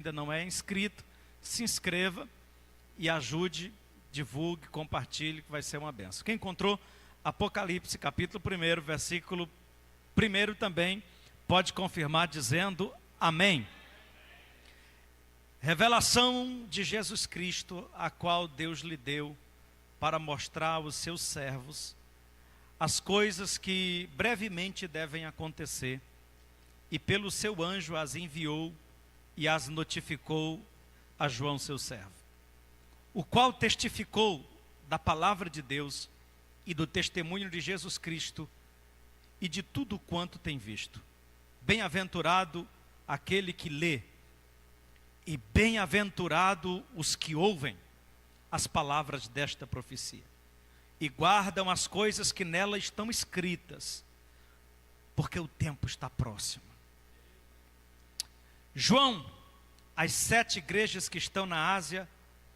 ainda não é inscrito, se inscreva e ajude, divulgue, compartilhe, que vai ser uma benção. Quem encontrou Apocalipse, capítulo 1, versículo 1 também, pode confirmar dizendo amém. Revelação de Jesus Cristo, a qual Deus lhe deu para mostrar aos seus servos as coisas que brevemente devem acontecer, e pelo seu anjo as enviou e as notificou a João, seu servo, o qual testificou da palavra de Deus e do testemunho de Jesus Cristo e de tudo quanto tem visto. Bem-aventurado aquele que lê, e bem-aventurado os que ouvem as palavras desta profecia e guardam as coisas que nela estão escritas, porque o tempo está próximo. João, as 7 igrejas que estão na Ásia,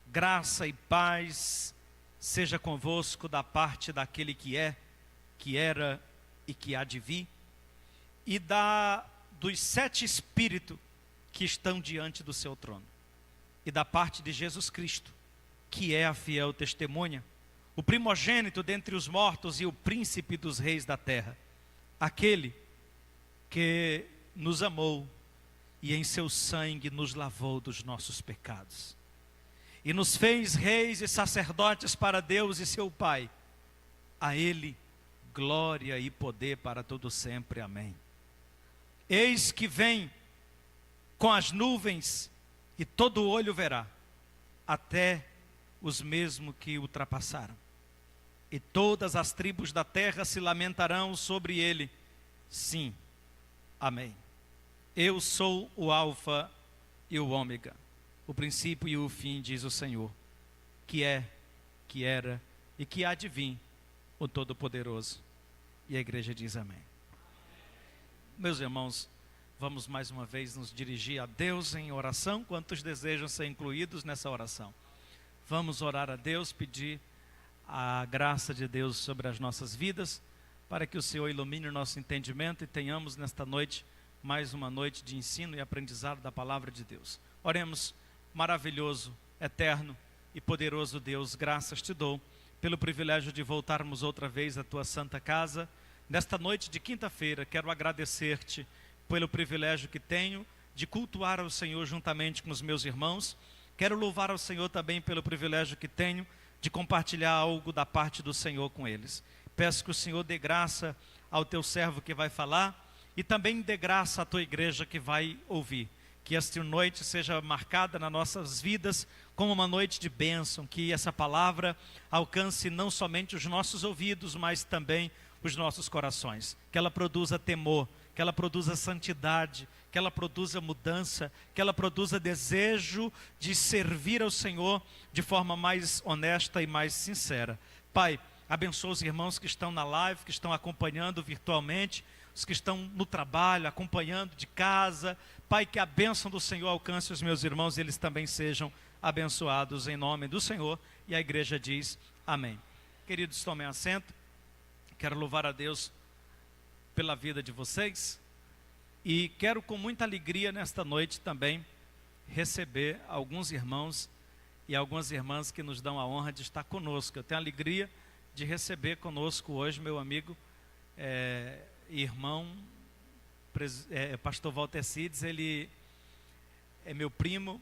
graça e paz seja convosco da parte daquele que é, que era e que há de vir, e dos 7 espíritos que estão diante do seu trono, e da parte de Jesus Cristo, que é a fiel testemunha, o primogênito dentre os mortos e o príncipe dos reis da terra, aquele que nos amou e em seu sangue nos lavou dos nossos pecados, e nos fez reis e sacerdotes para Deus e seu Pai. A Ele glória e poder para todo sempre. Amém. Eis que vem com as nuvens, e todo olho verá, até os mesmos que ultrapassaram, e todas as tribos da terra se lamentarão sobre ele. Sim, amém. Eu sou o Alfa e o Ômega, o princípio e o fim, diz o Senhor, que é, que era e que há de vir, o Todo-Poderoso. E a igreja diz amém. Meus irmãos, vamos mais uma vez nos dirigir a Deus em oração. Quantos desejam ser incluídos nessa oração? Vamos orar a Deus, pedir a graça de Deus sobre as nossas vidas, para que o Senhor ilumine o nosso entendimento e tenhamos nesta noite mais uma noite de ensino e aprendizado da palavra de Deus. Oremos. Maravilhoso, eterno e poderoso Deus, graças te dou pelo privilégio de voltarmos outra vez à tua santa casa. Nesta noite de quinta-feira, quero agradecer-te pelo privilégio que tenho de cultuar ao Senhor juntamente com os meus irmãos. Quero louvar ao Senhor também pelo privilégio que tenho de compartilhar algo da parte do Senhor com eles. Peço que o Senhor dê graça ao teu servo que vai falar, e também dê graça à tua igreja que vai ouvir. Que esta noite seja marcada nas nossas vidas como uma noite de bênção, que essa palavra alcance não somente os nossos ouvidos, mas também os nossos corações. Que ela produza temor, que ela produza santidade, que ela produza mudança, que ela produza desejo de servir ao Senhor de forma mais honesta e mais sincera. Pai, abençoa os irmãos que estão na live, que estão acompanhando virtualmente, os que estão no trabalho, acompanhando de casa. Pai, que a bênção do Senhor alcance os meus irmãos e eles também sejam abençoados em nome do Senhor. E a igreja diz amém. Queridos, tomem assento. Quero louvar a Deus pela vida de vocês. E quero com muita alegria nesta noite também receber alguns irmãos e algumas irmãs que nos dão a honra de estar conosco. Eu tenho a alegria de receber conosco hoje meu amigo, irmão, pastor Walter Cides. Ele é meu primo,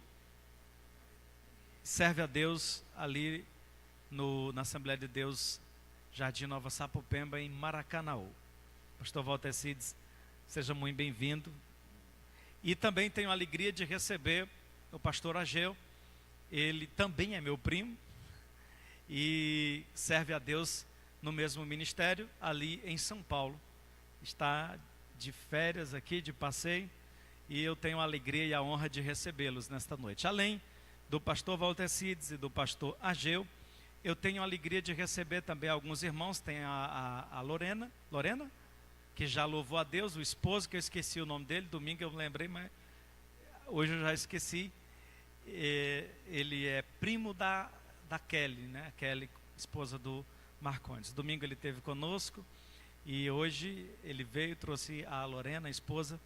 serve a Deus ali na Assembleia de Deus Jardim Nova Sapopemba, em Maracanaú. Pastor Walter Cides, seja muito bem-vindo. E também tenho a alegria de receber o pastor Ageu. Ele também é meu primo e serve a Deus no mesmo ministério ali em São Paulo. Está de férias aqui, de passeio, e eu tenho a alegria e a honra de recebê-los nesta noite. Além do pastor Walter Cides e do pastor Ageu, eu tenho a alegria de receber também alguns irmãos. Tem a Lorena, que já louvou a Deus, o esposo, que eu esqueci o nome dele, domingo eu lembrei, mas hoje eu já esqueci. Ele é primo da Kelly, né? A Kelly, esposa do Marcondes. Domingo ele esteve conosco, e hoje ele veio, trouxe a Lorena, a esposa,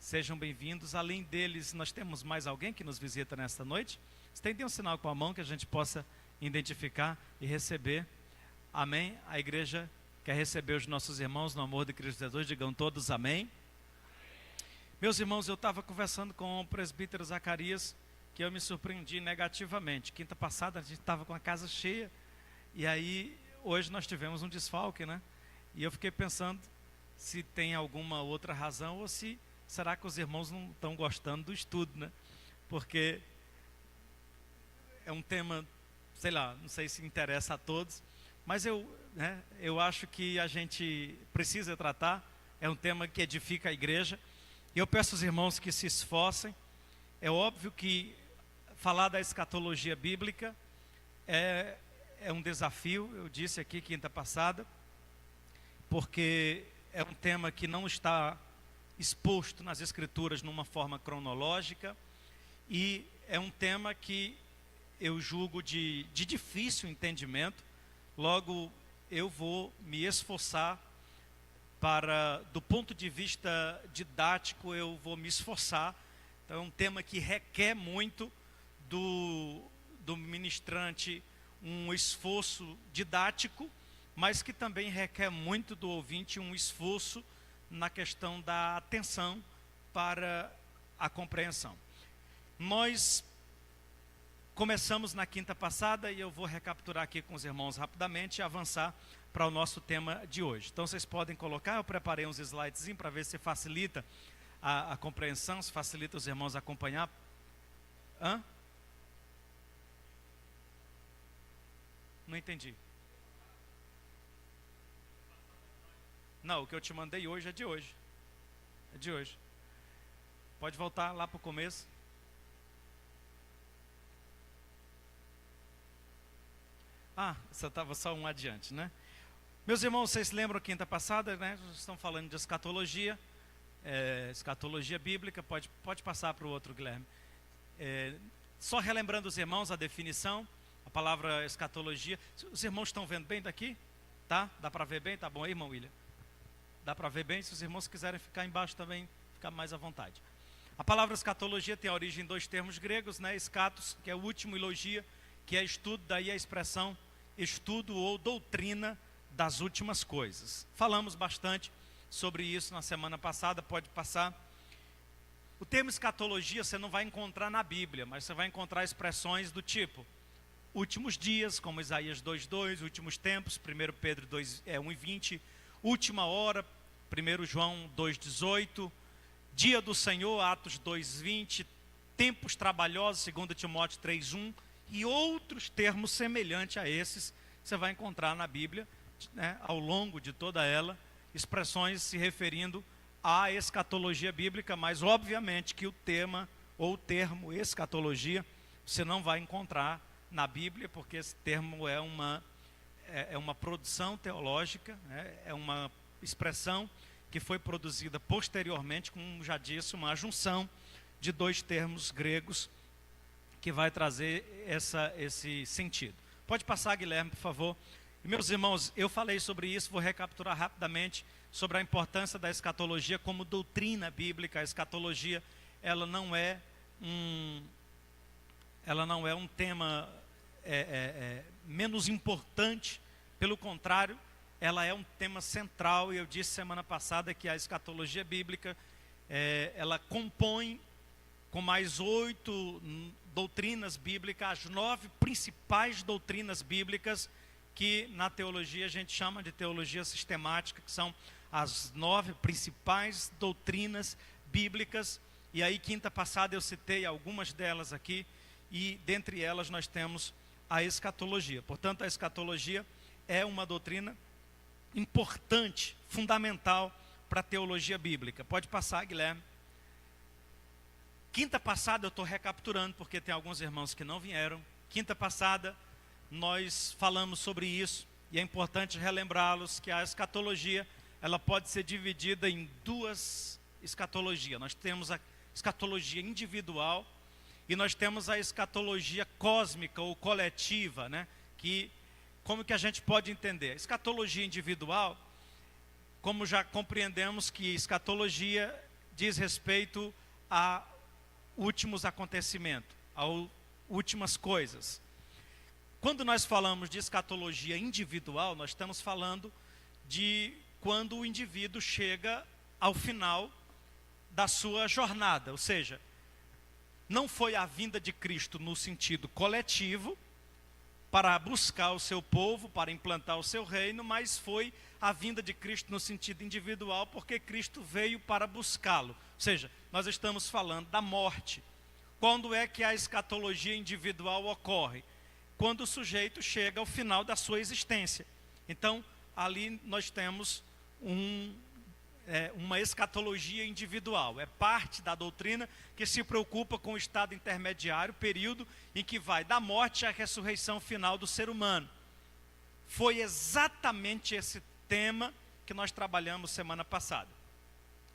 Sejam bem-vindos. Além deles, nós temos mais alguém que nos visita nesta noite? Estendem um sinal com a mão que a gente possa identificar e receber. Amém? A igreja quer receber os nossos irmãos no amor de Cristo Jesus. Digam todos amém. Meus irmãos, eu estava conversando com o presbítero Zacarias, que eu me surpreendi negativamente. Quinta passada a gente estava com a casa cheia, e aí hoje nós tivemos um desfalque, né? E eu fiquei pensando se tem alguma outra razão, ou se será que os irmãos não estão gostando do estudo, né? Porque é um tema, sei lá, não sei se interessa a todos, mas eu acho que a gente precisa tratar. É um tema que edifica a igreja. E eu peço aos irmãos que se esforcem. É óbvio que falar da escatologia bíblica é um desafio. Eu disse aqui quinta passada, porque é um tema que não está exposto nas escrituras numa forma cronológica, e é um tema que eu julgo de difícil entendimento. Logo, eu vou me esforçar do ponto de vista didático, eu vou me esforçar. Então é um tema que requer muito do ministrante um esforço didático, mas que também requer muito do ouvinte um esforço na questão da atenção para a compreensão. Nós começamos na quinta passada, e eu vou recapitular aqui com os irmãos rapidamente e avançar para o nosso tema de hoje. Então vocês podem colocar, eu preparei uns slides para ver se facilita a compreensão, se facilita os irmãos acompanhar. Não entendi. Não, o que eu te mandei hoje é de hoje. É de hoje. Pode voltar lá para o começo. Você estava só um adiante, né? Meus irmãos, vocês lembram quinta passada, né? Nós estamos falando de escatologia, escatologia bíblica. Pode passar para o outro, Guilherme. Só relembrando os irmãos a definição, a palavra escatologia. Os irmãos estão vendo bem daqui? Tá? Dá para ver bem? Tá bom aí, irmão William? Dá para ver bem? Se os irmãos quiserem ficar embaixo também, ficar mais à vontade. A palavra escatologia tem a origem em dois termos gregos, né? Escatos, que é o último, e logia, que é estudo, daí a expressão estudo ou doutrina das últimas coisas. Falamos bastante sobre isso na semana passada, pode passar. O termo escatologia você não vai encontrar na Bíblia, mas você vai encontrar expressões do tipo últimos dias, como Isaías 2:2, últimos tempos, 1 Pedro 1:20, última hora, 1 João 2:18, dia do Senhor, Atos 2:20, tempos trabalhosos, 2 Timóteo 3:1, e outros termos semelhantes a esses você vai encontrar na Bíblia, né, ao longo de toda ela, expressões se referindo à escatologia bíblica, mas obviamente que o tema ou o termo escatologia você não vai encontrar na Bíblia, porque esse termo é uma produção teológica, né, é uma expressão que foi produzida posteriormente, como já disse, uma junção de dois termos gregos que vai trazer esse sentido. Pode passar, Guilherme, por favor. E, meus irmãos, eu falei sobre isso, vou recapitular rapidamente sobre a importância da escatologia como doutrina bíblica. A escatologia, ela não é um tema menos importante, pelo contrário, ela é um tema central. E eu disse semana passada que a escatologia bíblica, ela compõe com mais 8 doutrinas bíblicas, as 9 principais doutrinas bíblicas, que na teologia a gente chama de teologia sistemática, que são as 9 principais doutrinas bíblicas. E aí quinta passada eu citei algumas delas aqui, e dentre elas nós temos a escatologia. Portanto, a escatologia é uma doutrina importante, fundamental para a teologia bíblica. Pode passar, Guilherme. Quinta passada eu estou recapturando, porque tem alguns irmãos que não vieram. Quinta passada nós falamos sobre isso, e é importante relembrá-los que a escatologia, ela pode ser dividida em duas escatologias. Nós temos a escatologia individual e nós temos a escatologia cósmica ou coletiva, né? Como que a gente pode entender? A escatologia individual, como já compreendemos que escatologia diz respeito a últimos acontecimentos, a últimas coisas. Quando nós falamos de escatologia individual, nós estamos falando de quando o indivíduo chega ao final da sua jornada, ou seja, não foi a vinda de Cristo no sentido coletivo, para buscar o seu povo, para implantar o seu reino, mas foi a vinda de Cristo no sentido individual, porque Cristo veio para buscá-lo. Ou seja, nós estamos falando da morte. Quando é que a escatologia individual ocorre? Quando o sujeito chega ao final da sua existência. Então, ali nós temos uma escatologia individual. É parte da doutrina que se preocupa com o estado intermediário, período em que vai da morte à ressurreição final do ser humano. Foi exatamente esse tema que nós trabalhamos semana passada.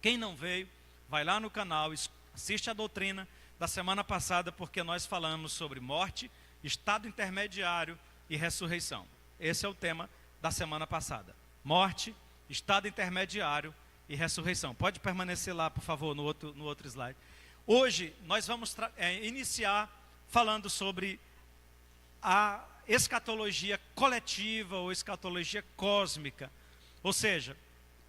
Quem não veio, vai lá no canal, assiste a doutrina da semana passada, porque nós falamos sobre morte, estado intermediário e ressurreição. Esse é o tema da semana passada. Morte, estado intermediário e ressurreição. Pode permanecer lá, por favor, no outro slide. Hoje nós vamos iniciar falando sobre a escatologia coletiva ou escatologia cósmica. Ou seja,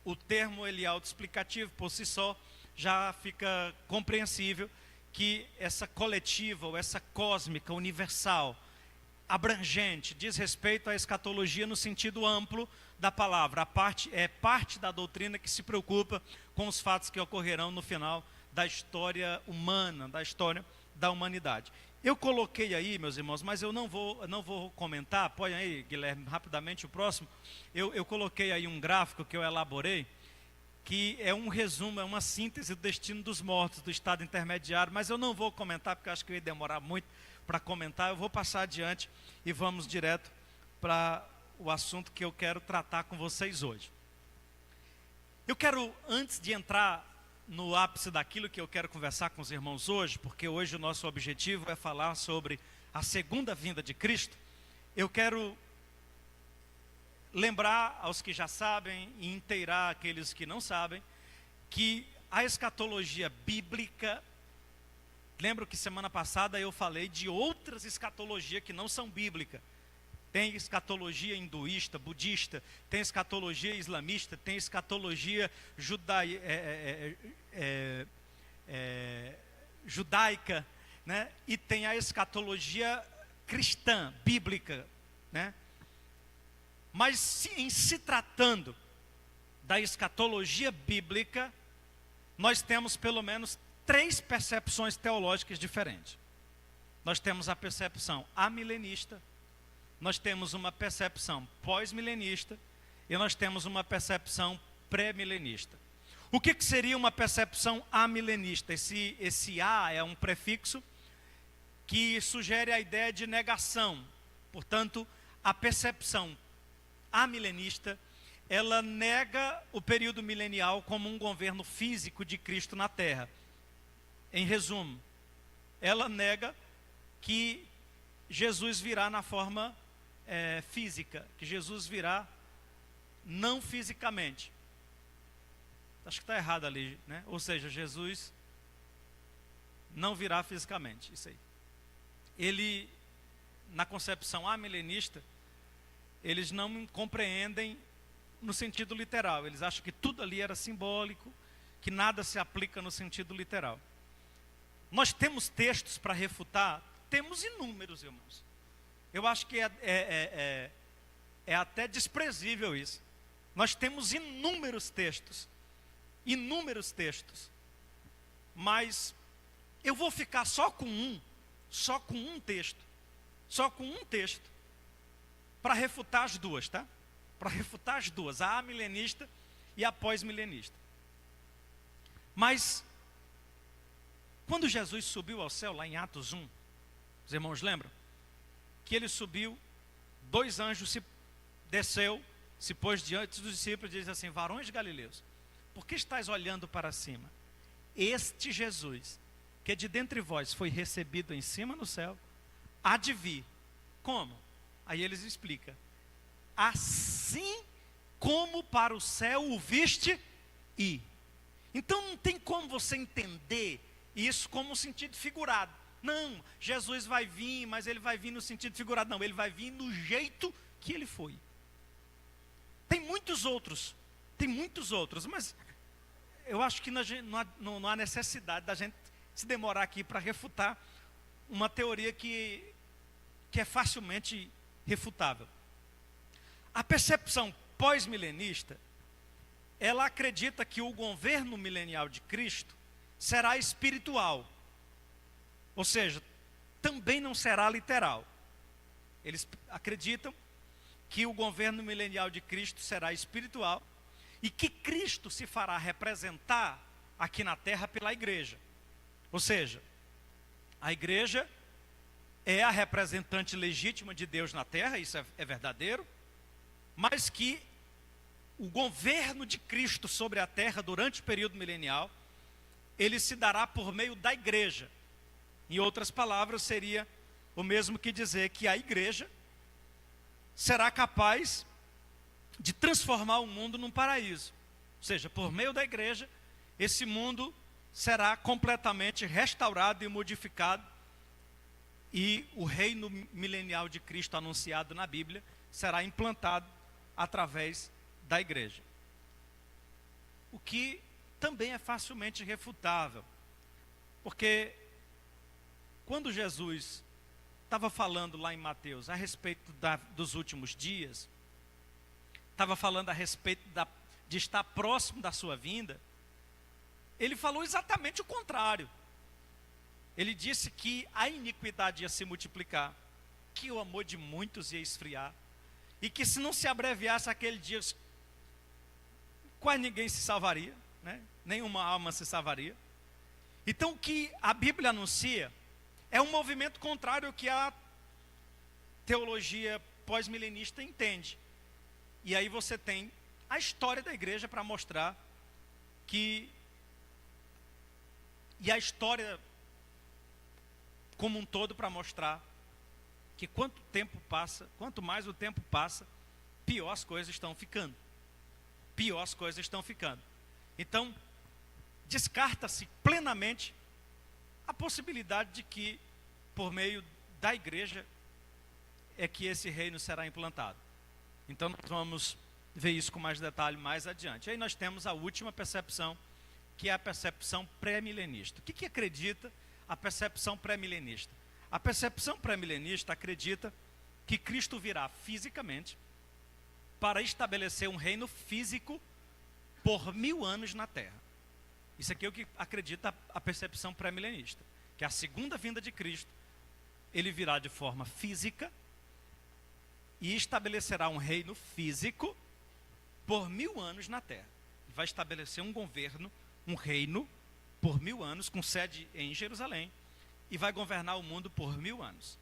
o termo ele é autoexplicativo por si só, já fica compreensível que essa coletiva ou essa cósmica, universal, abrangente, diz respeito à escatologia no sentido amplo da palavra. É parte da doutrina que se preocupa com os fatos que ocorrerão no final da história humana, da história da humanidade. Eu coloquei aí, meus irmãos, mas eu não vou comentar. Põe aí, Guilherme, rapidamente o próximo. Eu coloquei aí um gráfico que eu elaborei, que é um resumo, é uma síntese do destino dos mortos, do estado intermediário, mas eu não vou comentar, porque eu acho que eu ia demorar muito para comentar. Eu vou passar adiante e vamos direto para o assunto que eu quero tratar com vocês hoje. Eu quero, antes de entrar no ápice daquilo que eu quero conversar com os irmãos hoje, porque hoje o nosso objetivo é falar sobre a segunda vinda de Cristo, eu quero lembrar aos que já sabem e inteirar aqueles que não sabem, que a escatologia bíblica, lembro que semana passada eu falei de outras escatologias que não são bíblicas. Tem escatologia hinduísta, budista, tem escatologia islamista, tem escatologia judaica, né? E tem a escatologia cristã, bíblica, né? Mas em se tratando da escatologia bíblica, nós temos pelo menos 3 percepções teológicas diferentes. Nós temos a percepção amilenista, nós temos uma percepção pós-milenista e nós temos uma percepção pré-milenista. O que seria uma percepção amilenista? Esse A é um prefixo que sugere a ideia de negação. Portanto, a percepção amilenista, ela nega o período milenial como um governo físico de Cristo na Terra. Em resumo, ela nega que Jesus virá na forma física, que Jesus virá não fisicamente. Acho que está errado ali, né? Ou seja, Jesus não virá fisicamente, isso aí. Ele, na concepção amilenista, eles não compreendem no sentido literal. Eles acham que tudo ali era simbólico, que nada se aplica no sentido literal. Nós temos textos para refutar, temos inúmeros, irmãos. Eu acho que é até desprezível isso. Nós temos inúmeros textos, mas eu vou ficar só com um texto, para refutar as duas, tá? Para refutar as duas, a amilenista e a pós-milenista. Mas, quando Jesus subiu ao céu, lá em Atos 1, os irmãos lembram? Que ele subiu, 2 anjos desceu, se pôs diante dos discípulos e diz assim: varões galileus, por que estáis olhando para cima? Este Jesus, que de dentre vós foi recebido em cima no céu, há de vir. Como? Aí eles explicam: assim como para o céu o viste ir. Então não tem como você entender isso como um sentido figurado. Não, Jesus vai vir, mas ele vai vir no sentido figurado. Não, ele vai vir no jeito que ele foi. Tem muitos outros, mas eu acho que não há necessidade da gente se demorar aqui para refutar uma teoria que é facilmente refutável. A percepção pós-milenista, ela acredita que o governo milenial de Cristo será espiritual. Ou seja, também não será literal. Eles acreditam que o governo milenial de Cristo será espiritual e que Cristo se fará representar aqui na terra pela igreja. Ou seja, a igreja é a representante legítima de Deus na terra, isso é verdadeiro, mas que o governo de Cristo sobre a terra durante o período milenial, ele se dará por meio da igreja. Em outras palavras, seria o mesmo que dizer que a igreja será capaz de transformar o mundo num paraíso. Ou seja, por meio da igreja, esse mundo será completamente restaurado e modificado, e o reino milenial de Cristo anunciado na Bíblia será implantado através da igreja. O que também é facilmente refutável, porque quando Jesus estava falando lá em Mateus a respeito dos últimos dias, estava falando a respeito de estar próximo da sua vinda, ele falou exatamente o contrário. Ele disse que a iniquidade ia se multiplicar, que o amor de muitos ia esfriar, e que se não se abreviasse aquele dia, quase ninguém se salvaria, né? Nenhuma alma se salvaria. Então o que a Bíblia anuncia é um movimento contrário ao que a teologia pós-milenista entende. E aí você tem a história da igreja para mostrar que, e a história como um todo para mostrar que quanto mais o tempo passa, pior as coisas estão ficando. Pior as coisas estão ficando. Então, descarta-se plenamente a possibilidade de que, por meio da igreja, é que esse reino será implantado. Então, nós vamos ver isso com mais detalhe mais adiante. Aí nós temos a última percepção, que é a percepção pré-milenista. O que acredita a percepção pré-milenista? A percepção pré-milenista acredita que Cristo virá fisicamente para estabelecer um reino físico por 1000 anos na terra. Isso aqui é o que acredita a percepção pré-milenista, que a segunda vinda de Cristo, ele virá de forma física e estabelecerá um reino físico por 1000 anos na terra. Ele vai estabelecer um governo, um reino por 1000 anos, com sede em Jerusalém, e vai governar o mundo por 1000 anos.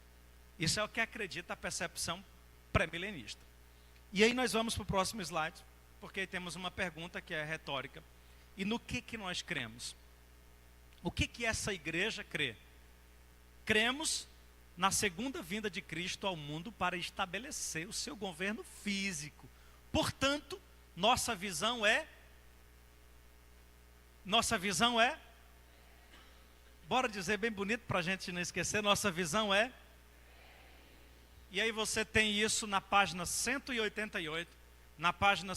Isso é o que acredita a percepção pré-milenista. E aí nós vamos para o próximo slide, porque aí temos uma pergunta que é retórica. E no que nós cremos? O que essa igreja crê? Cremos na segunda vinda de Cristo ao mundo para estabelecer o seu governo físico. Portanto, nossa visão é, bora dizer bem bonito para a gente não esquecer, nossa visão é, e aí você tem isso na página 188, na página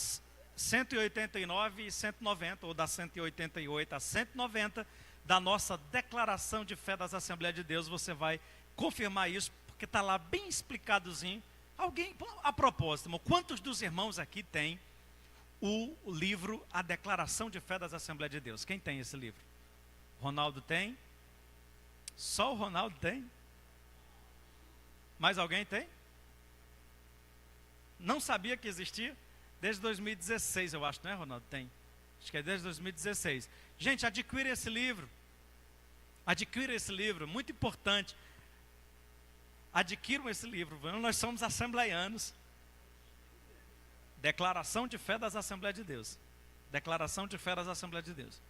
189 e 190, ou da 188 a 190, da nossa declaração de fé das Assembleias de Deus. Você vai confirmar isso, porque está lá bem explicadozinho. Alguém, a propósito, quantos dos irmãos aqui tem o livro A Declaração de Fé das Assembleias de Deus? Quem tem esse livro? Ronaldo tem? Só o Ronaldo tem? Mais alguém tem? Não sabia que existia? Desde 2016, eu acho, não é, Ronaldo? Tem. Acho que é desde 2016. Gente, adquira esse livro. Adquira esse livro, muito importante. Adquiram esse livro. Nós somos assembleianos. Declaração de Fé das Assembleias de Deus. Declaração de Fé das Assembleias de Deus.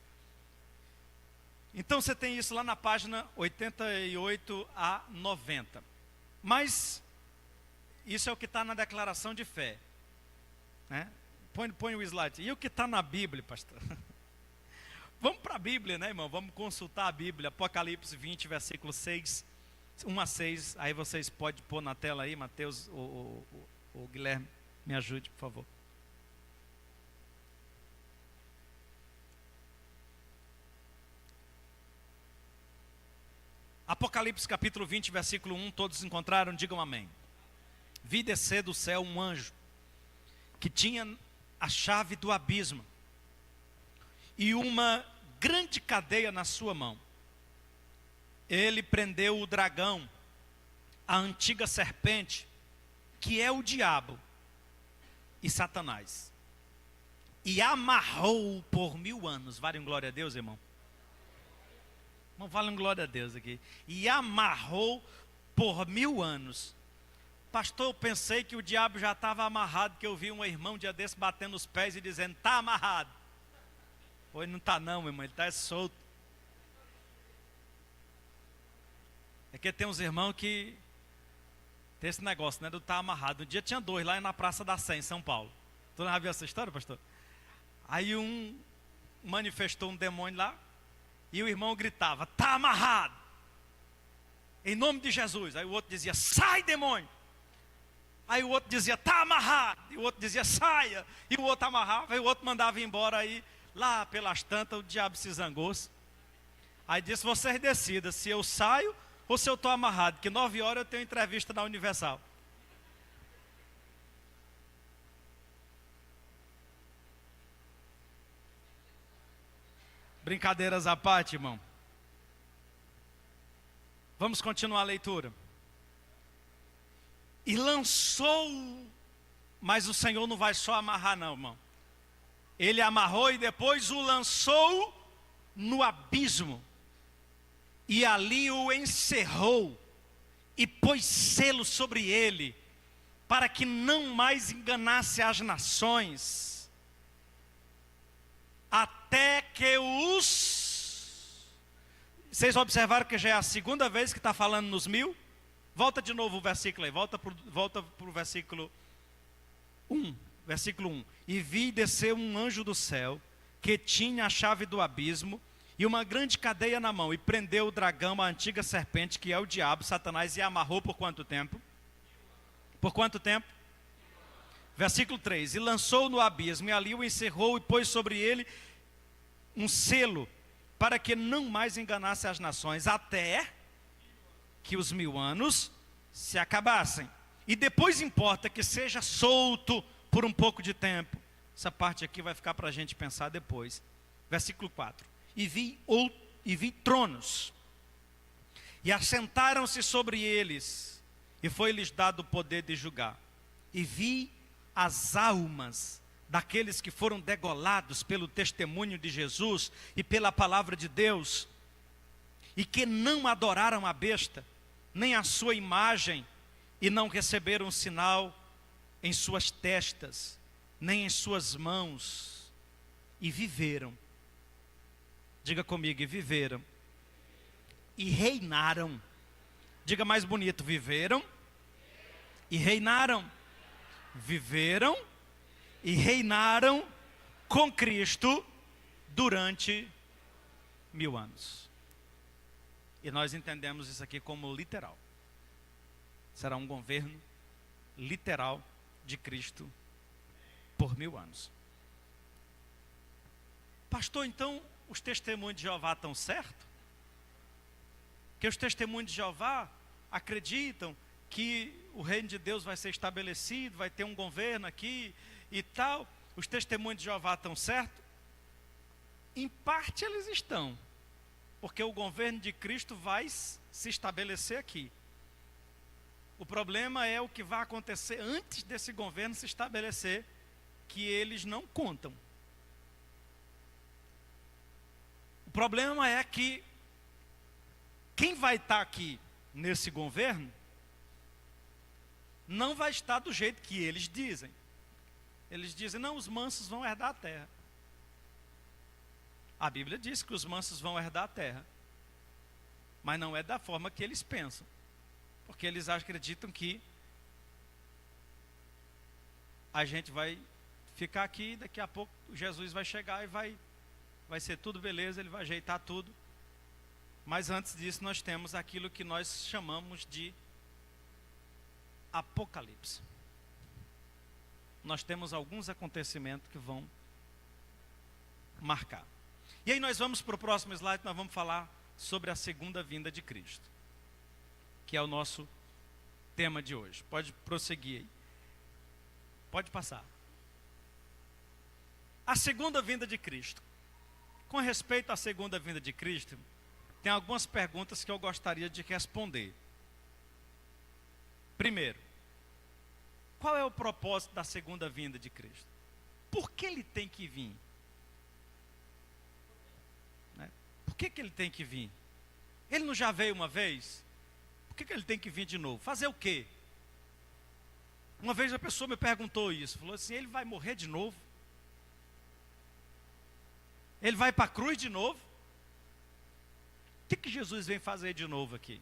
Então você tem isso lá na página 88 a 90. Mas isso é o que está na declaração de fé, né? Põe o slide. E o que está na Bíblia, pastor? Vamos para a Bíblia, né, irmão? Vamos consultar a Bíblia. Apocalipse 20, versículo 6, 1 a 6. Aí vocês podem pôr na tela aí, Mateus, o Guilherme, me ajude, por favor. Apocalipse capítulo 20, versículo 1, todos encontraram? Digam amém. Vi descer do céu um anjo, que tinha a chave do abismo, e uma grande cadeia na sua mão. Ele prendeu o dragão, a antiga serpente, que é o diabo e Satanás, e amarrou-o por 1000 anos. Valem glória a Deus, irmão? Não valem glória a Deus aqui. E amarrou por 1000 anos. Pastor, eu pensei que o diabo já estava amarrado, que eu vi um irmão um dia desse batendo os pés e dizendo, está amarrado. Pois não está não, meu irmão, ele está solto. É que tem uns irmãos que tem esse negócio, né, do estar amarrado. Um dia tinha 2 lá na Praça da Sé, em São Paulo. Tu não já viu essa história, pastor? Aí um manifestou um demônio lá, e o irmão gritava, está amarrado, em nome de Jesus. Aí o outro dizia, sai demônio. Aí o outro dizia, está amarrado. E o outro dizia, saia. E o outro amarrava, e o outro mandava embora. Aí lá pelas tantas o diabo se zangou-se. Aí disse, vocês decidam se eu saio ou se eu estou amarrado, que 9 horas eu tenho entrevista na Universal. Brincadeiras à parte, irmão. Vamos continuar a leitura. E lançou, mas o Senhor não vai só amarrar não, irmão. Ele amarrou e depois o lançou no abismo. E ali o encerrou e pôs selo sobre ele, para que não mais enganasse as nações, até que os... Vocês observaram que já é a segunda vez que está falando nos 1000? Volta de novo o versículo aí, volta para o versículo 1. Versículo 1. E vi descer um anjo do céu, que tinha a chave do abismo, e uma grande cadeia na mão, e prendeu o dragão, a antiga serpente, que é o diabo, Satanás, e amarrou por quanto tempo? Por quanto tempo? Versículo 3. E lançou no abismo, e ali o encerrou, e pôs sobre ele um selo, para que não mais enganasse as nações, até que os 1000 anos se acabassem. E depois importa que seja solto por um pouco de tempo. Essa parte aqui vai ficar para a gente pensar depois. Versículo 4. E vi tronos, e assentaram-se sobre eles, e foi-lhes dado o poder de julgar. E vi as almas daqueles que foram degolados pelo testemunho de Jesus e pela palavra de Deus, e que não adoraram a besta, nem a sua imagem, e não receberam um sinal em suas testas, nem em suas mãos, e viveram. Diga comigo, e viveram. E reinaram. Diga mais bonito, viveram e reinaram. Viveram e reinaram com Cristo durante 1000 anos. E nós entendemos isso aqui como literal. Será um governo literal de Cristo por 1000 anos. Pastor, então os testemunhos de Jeová estão certos? Que os testemunhos de Jeová acreditam que o reino de Deus vai ser estabelecido, vai ter um governo aqui e tal. Os testemunhos de Jeová estão certos? Em parte eles estão, porque o governo de Cristo vai se estabelecer aqui. O problema é o que vai acontecer antes desse governo se estabelecer, que eles não contam. O problema é que quem vai estar aqui nesse governo não vai estar do jeito que eles dizem. Eles dizem, não, os mansos vão herdar a terra. A Bíblia diz que os mansos vão herdar a terra, mas não é da forma que eles pensam, porque eles acreditam que a gente vai ficar aqui, daqui a pouco Jesus vai chegar e vai vai ser tudo beleza, ele vai ajeitar tudo. Mas antes disso nós temos aquilo que nós chamamos de Apocalipse. Nós temos alguns acontecimentos que vão marcar. E aí nós vamos para o próximo slide, nós vamos falar sobre a segunda vinda de Cristo, que é o nosso tema de hoje. Pode prosseguir aí. Pode passar. A segunda vinda de Cristo. Com respeito à segunda vinda de Cristo, tem algumas perguntas que eu gostaria de responder. Primeiro, qual é o propósito da segunda vinda de Cristo? Por que ele tem que vir? Por que ele tem que vir? Ele não já veio uma vez? Por que ele tem que vir de novo? Fazer o quê? Uma vez a pessoa me perguntou isso, falou assim, ele vai morrer de novo? Ele vai para a cruz de novo? O que Jesus vem fazer de novo aqui?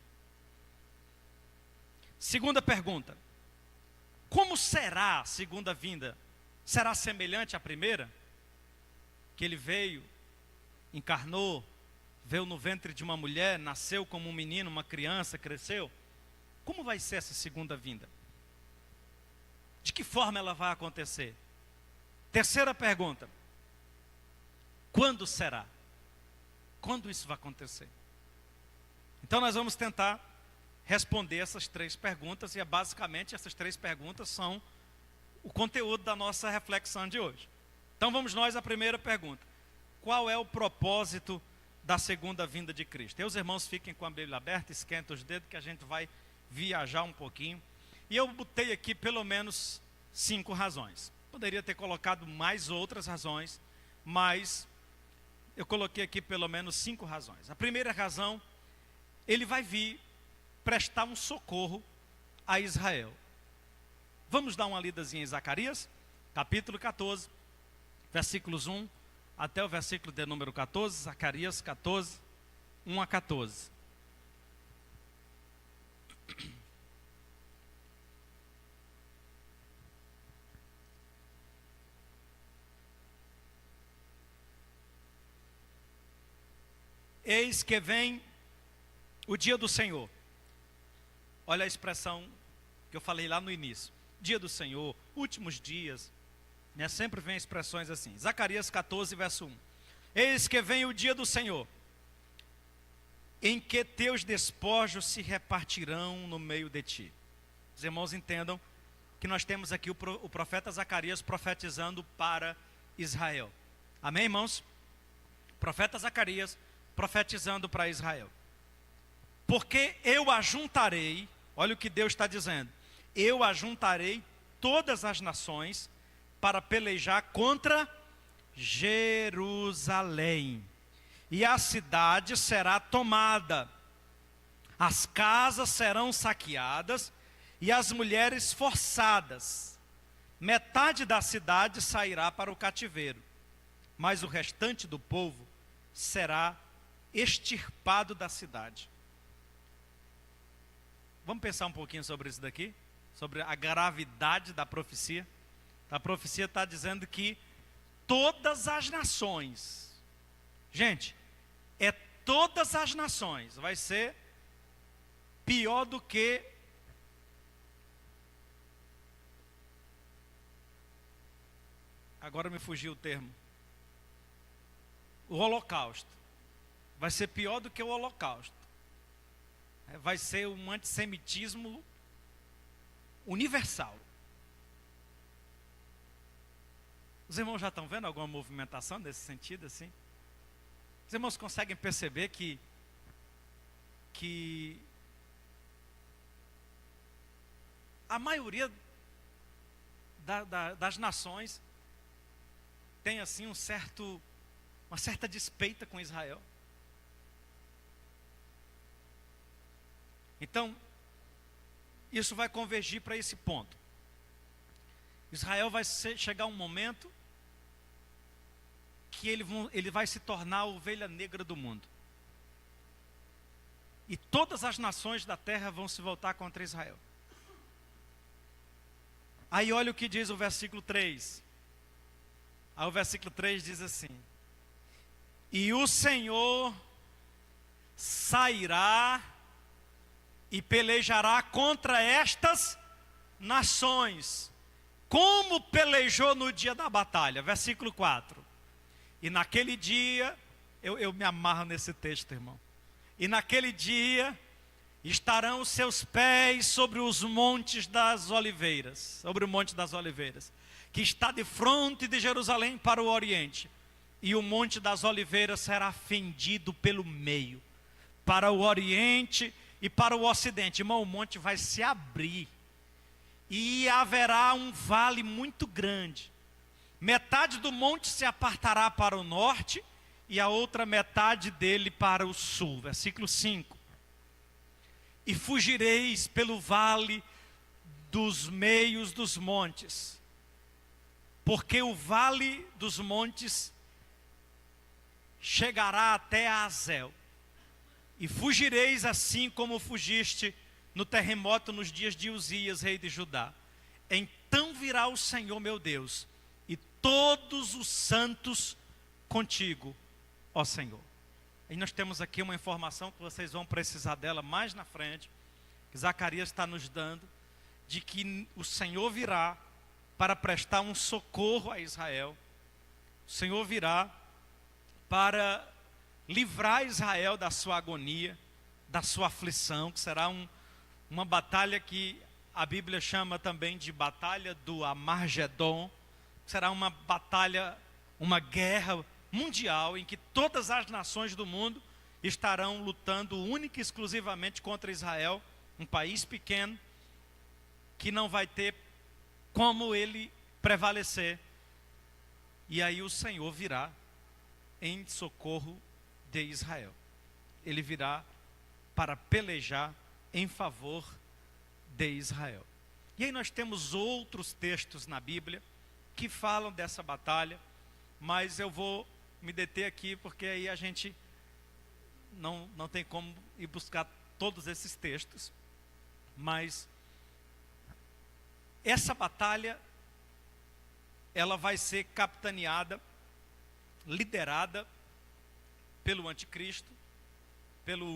Segunda pergunta, como será a segunda vinda? Será semelhante à primeira? Que ele veio, encarnou, veio no ventre de uma mulher, nasceu como um menino, uma criança, cresceu? Como vai ser essa segunda vinda? De que forma ela vai acontecer? Terceira pergunta, quando será? Quando isso vai acontecer? Então nós vamos tentar responder essas três perguntas, e basicamente essas três perguntas são o conteúdo da nossa reflexão de hoje. Então vamos nós à primeira pergunta. Qual é o propósito da segunda vinda de Cristo? E os irmãos fiquem com a Bíblia aberta, esquentem os dedos que a gente vai viajar um pouquinho. E eu botei aqui pelo menos 5 razões. Poderia ter colocado mais outras razões, mas eu coloquei aqui pelo menos 5 razões. A primeira razão, ele vai vir prestar um socorro a Israel. Vamos dar uma lidazinha em Zacarias, capítulo 14, versículos 1 até o versículo de número 14, Zacarias 14, 1 a 14. Eis que vem o dia do Senhor. Olha a expressão que eu falei lá no início. Dia do Senhor, últimos dias, né? Sempre vem expressões assim. Zacarias 14, verso 1. Eis que vem o dia do Senhor, em que teus despojos se repartirão no meio de ti. Os irmãos entendam que nós temos aqui o profeta Zacarias profetizando para Israel. Amém, irmãos? Profeta Zacarias profetizando para Israel. Porque eu ajuntarei, olha o que Deus está dizendo, eu ajuntarei todas as nações para pelejar contra Jerusalém. E a cidade será tomada, as casas serão saqueadas e as mulheres forçadas. Metade da cidade sairá para o cativeiro, mas o restante do povo será extirpado da cidade. Vamos pensar um pouquinho sobre isso daqui? Sobre a gravidade da profecia. A profecia está dizendo que todas as nações, gente, é todas as nações, vai ser pior do que agora me fugiu o termo, o Holocausto. Vai ser pior do que o Holocausto. Vai ser um antissemitismo universal. Os irmãos já estão vendo alguma movimentação nesse sentido assim? Os irmãos conseguem perceber que a maioria das nações tem assim uma certa despeita com Israel. Então, isso vai convergir para esse ponto. Israel vai chegar um momento que ele vai se tornar a ovelha negra do mundo. E todas as nações da terra vão se voltar contra Israel. Aí olha o que diz o versículo 3. Aí o versículo 3 diz assim: E o Senhor sairá e pelejará contra estas nações, como pelejou no dia da batalha. Versículo 4. E naquele dia, eu me amarro nesse texto, irmão. E naquele dia estarão os seus pés sobre os montes das oliveiras, sobre o monte das oliveiras, que está de fronte de Jerusalém para o oriente. E o monte das oliveiras será fendido pelo meio, para o oriente e para o ocidente. Irmão, o monte vai se abrir e haverá um vale muito grande. Metade do monte se apartará para o norte e a outra metade dele para o sul. Versículo 5. E fugireis pelo vale dos meios dos montes, porque o vale dos montes chegará até Azel. E fugireis assim como fugiste no terremoto nos dias de Uzias, rei de Judá. Então virá o Senhor meu Deus, e todos os santos contigo, ó Senhor. E nós temos aqui uma informação que vocês vão precisar dela mais na frente, que Zacarias está nos dando, de que o Senhor virá para prestar um socorro a Israel. O Senhor virá para livrar Israel da sua agonia, da sua aflição, que será uma batalha que a Bíblia chama também de batalha do Amargedon. Será uma batalha, uma guerra mundial em que todas as nações do mundo estarão lutando única e exclusivamente contra Israel, um país pequeno que não vai ter como ele prevalecer. E aí o Senhor virá em socorro de Israel. Ele virá para pelejar em favor de Israel. E aí nós temos outros textos na Bíblia que falam dessa batalha, mas eu vou me deter aqui porque aí a gente não tem como ir buscar todos esses textos. Mas essa batalha, ela vai ser capitaneada, liderada pelo anticristo, pelo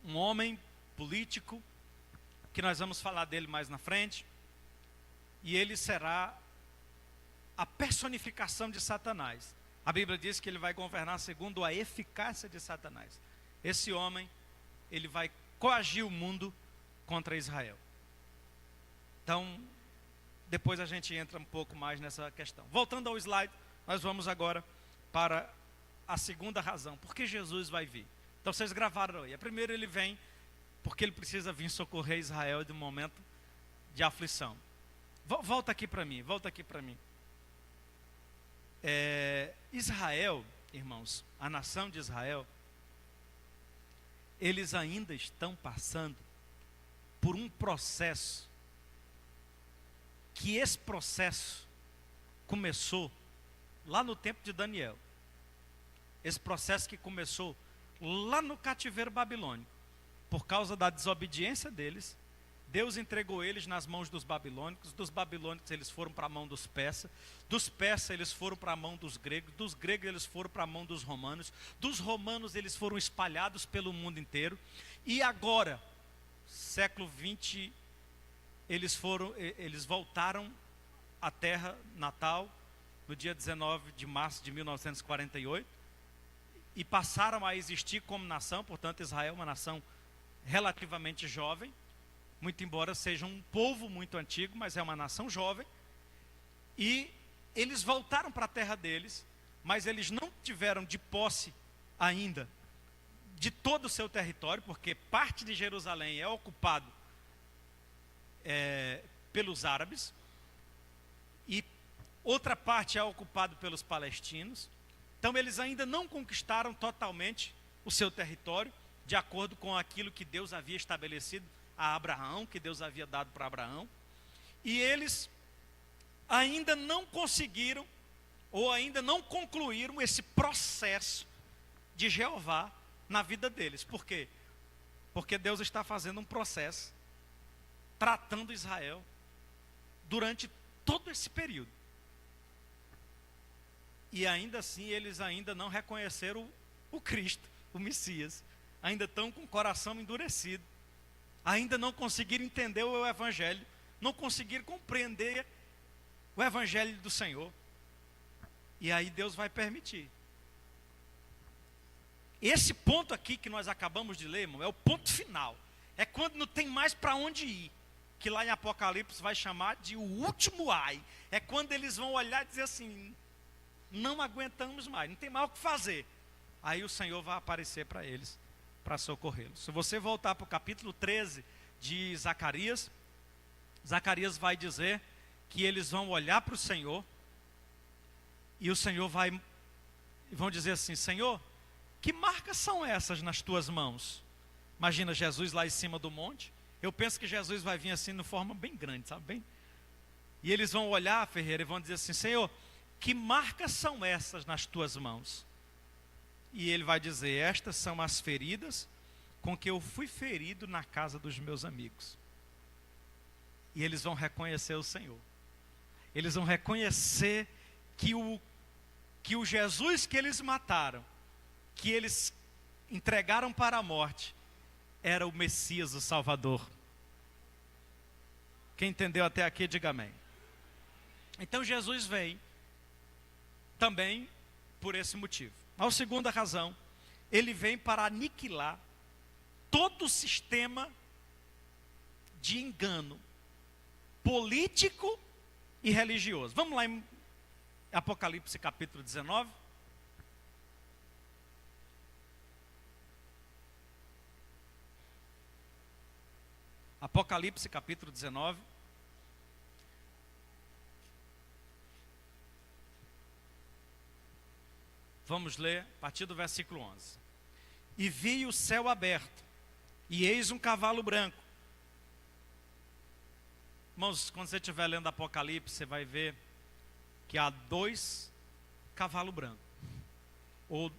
um homem político, que nós vamos falar dele mais na frente, e ele será a personificação de Satanás. A Bíblia diz que ele vai governar segundo a eficácia de Satanás. Esse homem, ele vai coagir o mundo contra Israel. Então, depois a gente entra um pouco mais nessa questão. Voltando ao slide, nós vamos agora para a segunda razão. Por que Jesus vai vir? Então vocês gravaram aí. Primeiro ele vem porque ele precisa vir socorrer Israel de um momento de aflição. Volta aqui para mim, volta aqui para mim. Israel, irmãos, a nação de Israel, eles ainda estão passando por um processo, que esse processo começou lá no tempo de Daniel. Esse processo que começou lá no cativeiro babilônico. Por causa da desobediência deles, Deus entregou eles nas mãos dos babilônicos eles foram para a mão dos persas eles foram para a mão dos gregos eles foram para a mão dos romanos eles foram espalhados pelo mundo inteiro, e agora, século 20, eles voltaram à terra natal, no dia 19 de março de 1948, e passaram a existir como nação. Portanto, Israel é uma nação relativamente jovem, muito embora seja um povo muito antigo, mas é uma nação jovem. E eles voltaram para a terra deles, mas eles não tiveram de posse ainda de todo o seu território, porque parte de Jerusalém é ocupado pelos árabes, e outra parte é ocupada pelos palestinos. Então eles ainda não conquistaram totalmente o seu território, de acordo com aquilo que Deus havia estabelecido a Abraão, que Deus havia dado para Abraão. E eles ainda não conseguiram, ou ainda não concluíram esse processo de Jeová na vida deles. Por quê? Porque Deus está fazendo um processo, tratando Israel durante todo esse período. E ainda assim eles ainda não reconheceram o Cristo, o Messias. Ainda estão com o coração endurecido. Ainda não conseguiram entender o Evangelho. Não conseguiram compreender o Evangelho do Senhor. E aí Deus vai permitir. Esse ponto aqui que nós acabamos de ler, irmão, é o ponto final. É quando não tem mais para onde ir. Que lá em Apocalipse vai chamar de o último ai. É quando eles vão olhar e dizer assim, não aguentamos mais, não tem mais o que fazer. Aí o Senhor vai aparecer para eles, para socorrê-los. Se você voltar para o capítulo 13 de Zacarias, Zacarias vai dizer que eles vão olhar para o Senhor, e o Senhor vão dizer assim, Senhor, que marcas são essas nas tuas mãos? Imagina Jesus lá em cima do monte. Eu penso que Jesus vai vir assim, de forma bem grande, sabe bem? E eles vão olhar, Ferreira, e vão dizer assim, Senhor, que marcas são essas nas tuas mãos? E ele vai dizer, estas são as feridas com que eu fui ferido na casa dos meus amigos. E eles vão reconhecer o Senhor. Eles vão reconhecer que o Jesus que eles mataram, que eles entregaram para a morte, era o Messias, o Salvador. Quem entendeu até aqui, diga amém. Então Jesus vem também por esse motivo. A segunda razão, ele vem para aniquilar todo o sistema de engano político e religioso. Vamos lá em Apocalipse capítulo 19. Apocalipse capítulo 19. Vamos ler a partir do versículo 11. E vi o céu aberto, e eis um cavalo branco. Irmãos, quando você estiver lendo Apocalipse, você vai ver que há 2 cavalos brancos, ou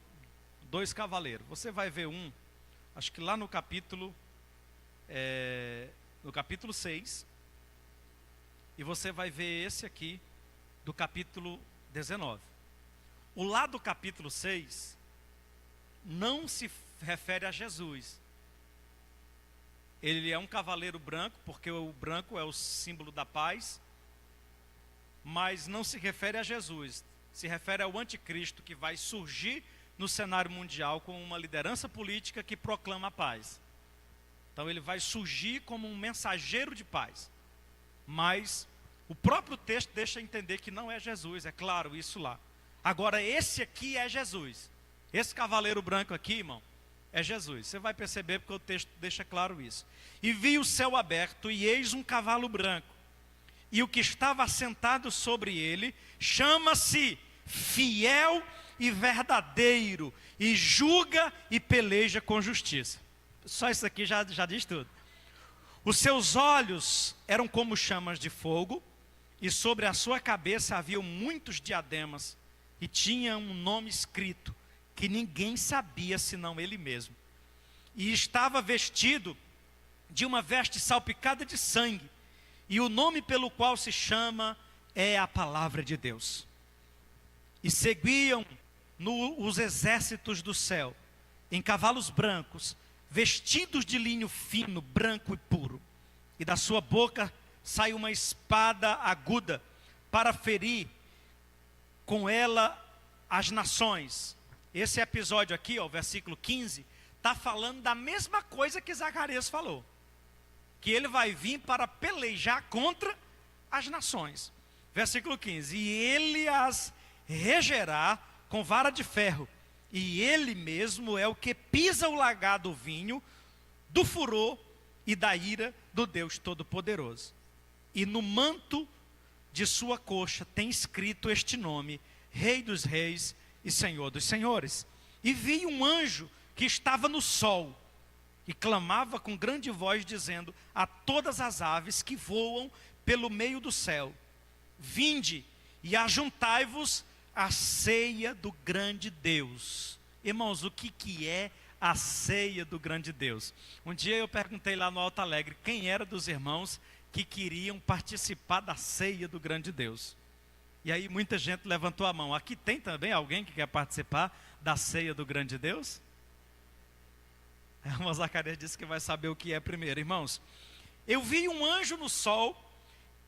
2 cavaleiros. Você vai ver um, acho que lá no capítulo 6, e você vai ver esse aqui, do capítulo 19. O lá do capítulo 6, não se refere a Jesus. Ele é um cavaleiro branco, porque o branco é o símbolo da paz, mas não se refere a Jesus. Se refere ao anticristo que vai surgir no cenário mundial com uma liderança política que proclama a paz. Então ele vai surgir como um mensageiro de paz. Mas o próprio texto deixa entender que não é Jesus, é claro, isso lá. Agora esse aqui é Jesus. Esse cavaleiro branco aqui, irmão, é Jesus. Você vai perceber porque o texto deixa claro isso. E vi o céu aberto, e eis um cavalo branco. E o que estava assentado sobre ele chama-se Fiel e Verdadeiro, e julga e peleja com justiça. Só isso aqui já diz tudo. Os seus olhos eram como chamas de fogo, e sobre a sua cabeça haviam muitos diademas, e tinha um nome escrito, que ninguém sabia senão ele mesmo. E estava vestido de uma veste salpicada de sangue, e o nome pelo qual se chama é a Palavra de Deus. E seguiam os exércitos do céu, em cavalos brancos, vestidos de linho fino, branco e puro. E da sua boca sai uma espada aguda, para ferir com ela as nações. Esse episódio aqui, ó, versículo 15, está falando da mesma coisa que Zacarias falou. Que ele vai vir para pelejar contra as nações. Versículo 15, e ele as regerá com vara de ferro, e ele mesmo é o que pisa o lagar do vinho, do furor e da ira do Deus Todo-Poderoso. E no manto de sua coxa tem escrito este nome, Rei dos Reis e Senhor dos Senhores. E vi um anjo que estava no sol, e clamava com grande voz, dizendo a todas as aves que voam pelo meio do céu: vinde e ajuntai-vos à ceia do grande Deus. Irmãos, o que é a ceia do grande Deus? Um dia eu perguntei lá no Alto Alegre quem era dos irmãos que queriam participar da ceia do grande Deus. E aí muita gente levantou a mão. Aqui tem também alguém que quer participar da ceia do grande Deus? O irmão Zacarias disse que vai saber o que é primeiro. Irmãos, eu vi um anjo no sol,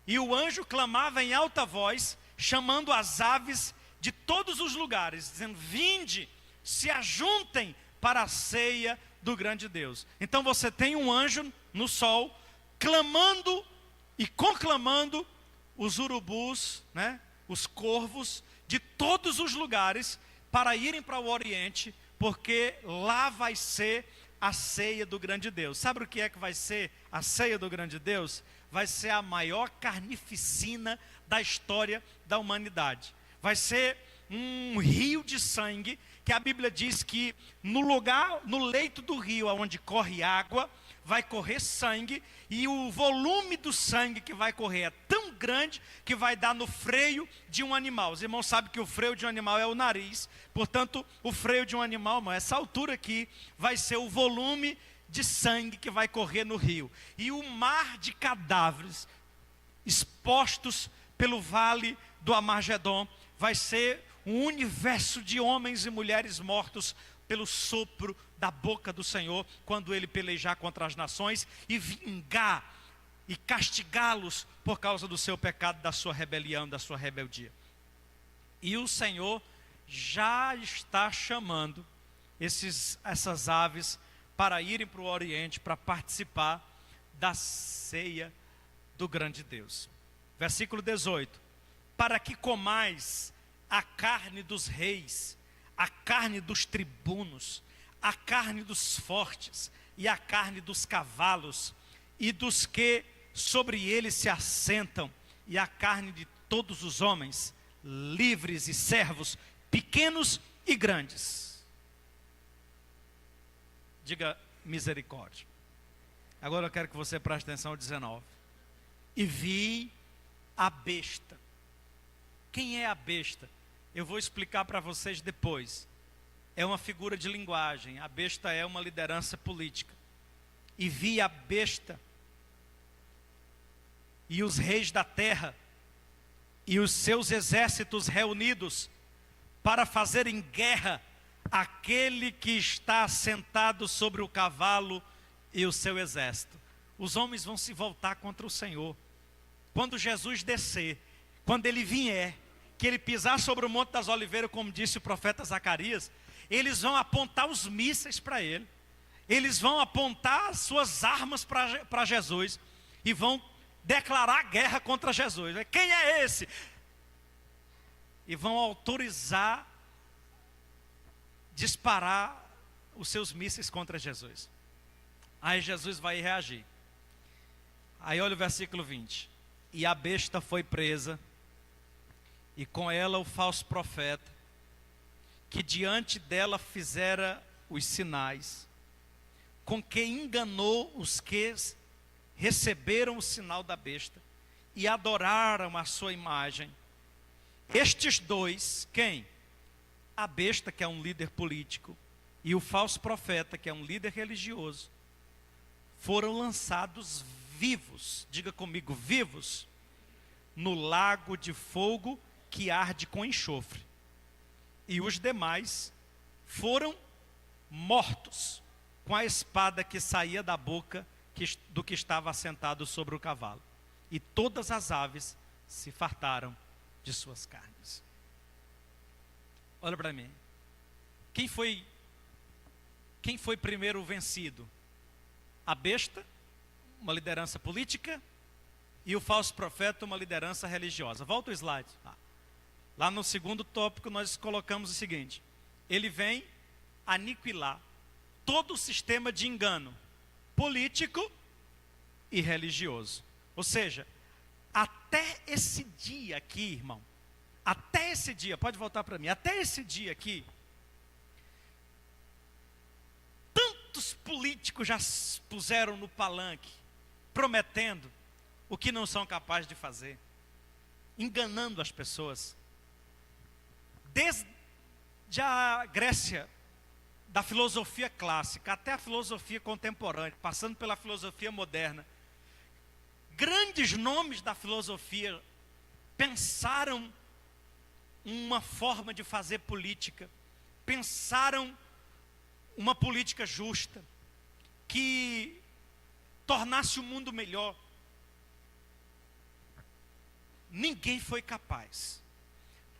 e o anjo clamava em alta voz, chamando as aves de todos os lugares, dizendo: vinde, se ajuntem para a ceia do grande Deus. Então você tem um anjo no sol, clamando e conclamando os urubus, né, os corvos de todos os lugares, para irem para o Oriente, porque lá vai ser a ceia do grande Deus. Sabe o que é que vai ser a ceia do grande Deus? Vai ser a maior carnificina da história da humanidade. Vai ser um rio de sangue, que a Bíblia diz que no lugar, no leito do rio onde corre água, vai correr sangue, e o volume do sangue que vai correr é tão grande que vai dar no freio de um animal. Os irmãos sabem que o freio de um animal é o nariz, portanto, o freio de um animal, irmão, essa altura aqui, vai ser o volume de sangue que vai correr no rio. E o mar de cadáveres expostos pelo vale do Armagedon vai ser um universo de homens e mulheres mortos pelo sopro da boca do Senhor, quando Ele pelejar contra as nações e vingar e castigá-los por causa do seu pecado, da sua rebelião, da sua rebeldia. E o Senhor já está chamando essas aves para irem para o Oriente, para participar da ceia do grande Deus. Versículo 18: para que comais a carne dos reis, a carne dos tribunos, a carne dos fortes, e a carne dos cavalos, e dos que sobre eles se assentam, e a carne de todos os homens, livres e servos, pequenos e grandes. Diga misericórdia. Agora eu quero que você preste atenção ao 19. E vi a besta. Quem é a besta? Eu vou explicar para vocês depois. É uma figura de linguagem. A besta é uma liderança política. E vi a besta, e os reis da terra, e os seus exércitos reunidos, para fazerem guerra àquele que está sentado sobre o cavalo e o seu exército. Os homens vão se voltar contra o Senhor. Quando Jesus descer, quando Ele vier, que Ele pisar sobre o Monte das Oliveiras, como disse o profeta Zacarias, eles vão apontar os mísseis para Ele, eles vão apontar as suas armas para Jesus, e vão declarar guerra contra Jesus. Quem é esse? E vão autorizar disparar os seus mísseis contra Jesus. Aí Jesus vai reagir. Aí olha o versículo 20. E a besta foi presa, e com ela o falso profeta, que diante dela fizera os sinais, com que enganou os que receberam o sinal da besta e adoraram a sua imagem. Estes dois, quem? A besta, que é um líder político, e o falso profeta, que é um líder religioso, foram lançados vivos, diga comigo, vivos, no lago de fogo que arde com enxofre. E os demais foram mortos com a espada que saía da boca do que estava assentado sobre o cavalo. E todas as aves se fartaram de suas carnes. Olha para mim. Quem foi primeiro vencido? A besta, uma liderança política, e o falso profeta, uma liderança religiosa. Volta o slide. Lá no segundo tópico nós colocamos o seguinte: ele vem aniquilar todo o sistema de engano político e religioso. Ou seja, até esse dia aqui, irmão, até esse dia, pode voltar para mim, até esse dia aqui, tantos políticos já puseram no palanque, prometendo o que não são capazes de fazer, enganando as pessoas. Desde a Grécia, da filosofia clássica até a filosofia contemporânea, passando pela filosofia moderna, grandes nomes da filosofia pensaram uma forma de fazer política, pensaram uma política justa, que tornasse o mundo melhor. Ninguém foi capaz.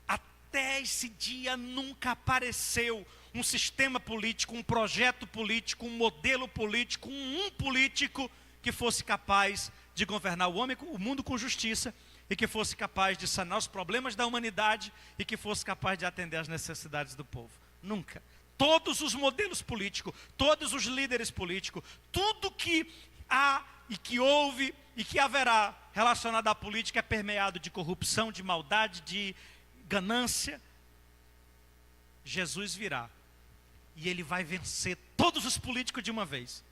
Até esse dia nunca apareceu um sistema político, um projeto político, um modelo político, um político que fosse capaz de governar o mundo com justiça e que fosse capaz de sanar os problemas da humanidade e que fosse capaz de atender às necessidades do povo. Nunca. Todos os modelos políticos, todos os líderes políticos, tudo que há e que houve e que haverá relacionado à política é permeado de corrupção, de maldade, de ganância. Jesus virá e ele vai vencer todos os políticos de uma vez.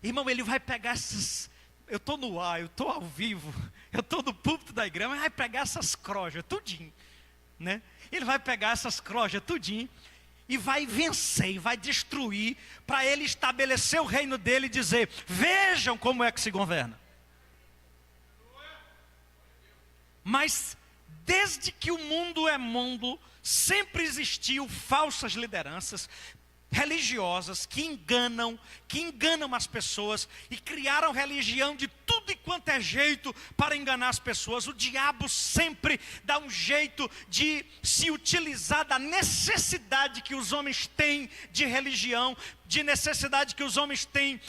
Irmão, ele vai pegar essas... Eu estou no ar, eu estou ao vivo, eu estou no púlpito da igreja, mas vai pegar essas crojas, tudinho, né? Ele vai pegar essas crojas, tudinho, e vai vencer, e vai destruir, para ele estabelecer o reino dele e dizer: vejam como é que se governa. Mas desde que o mundo é mundo, sempre existiu falsas lideranças religiosas que enganam as pessoas e criaram religião de tudo e quanto é jeito para enganar as pessoas. O diabo sempre dá um jeito de se utilizar da necessidade que os homens têm de religião, de necessidade que os homens têm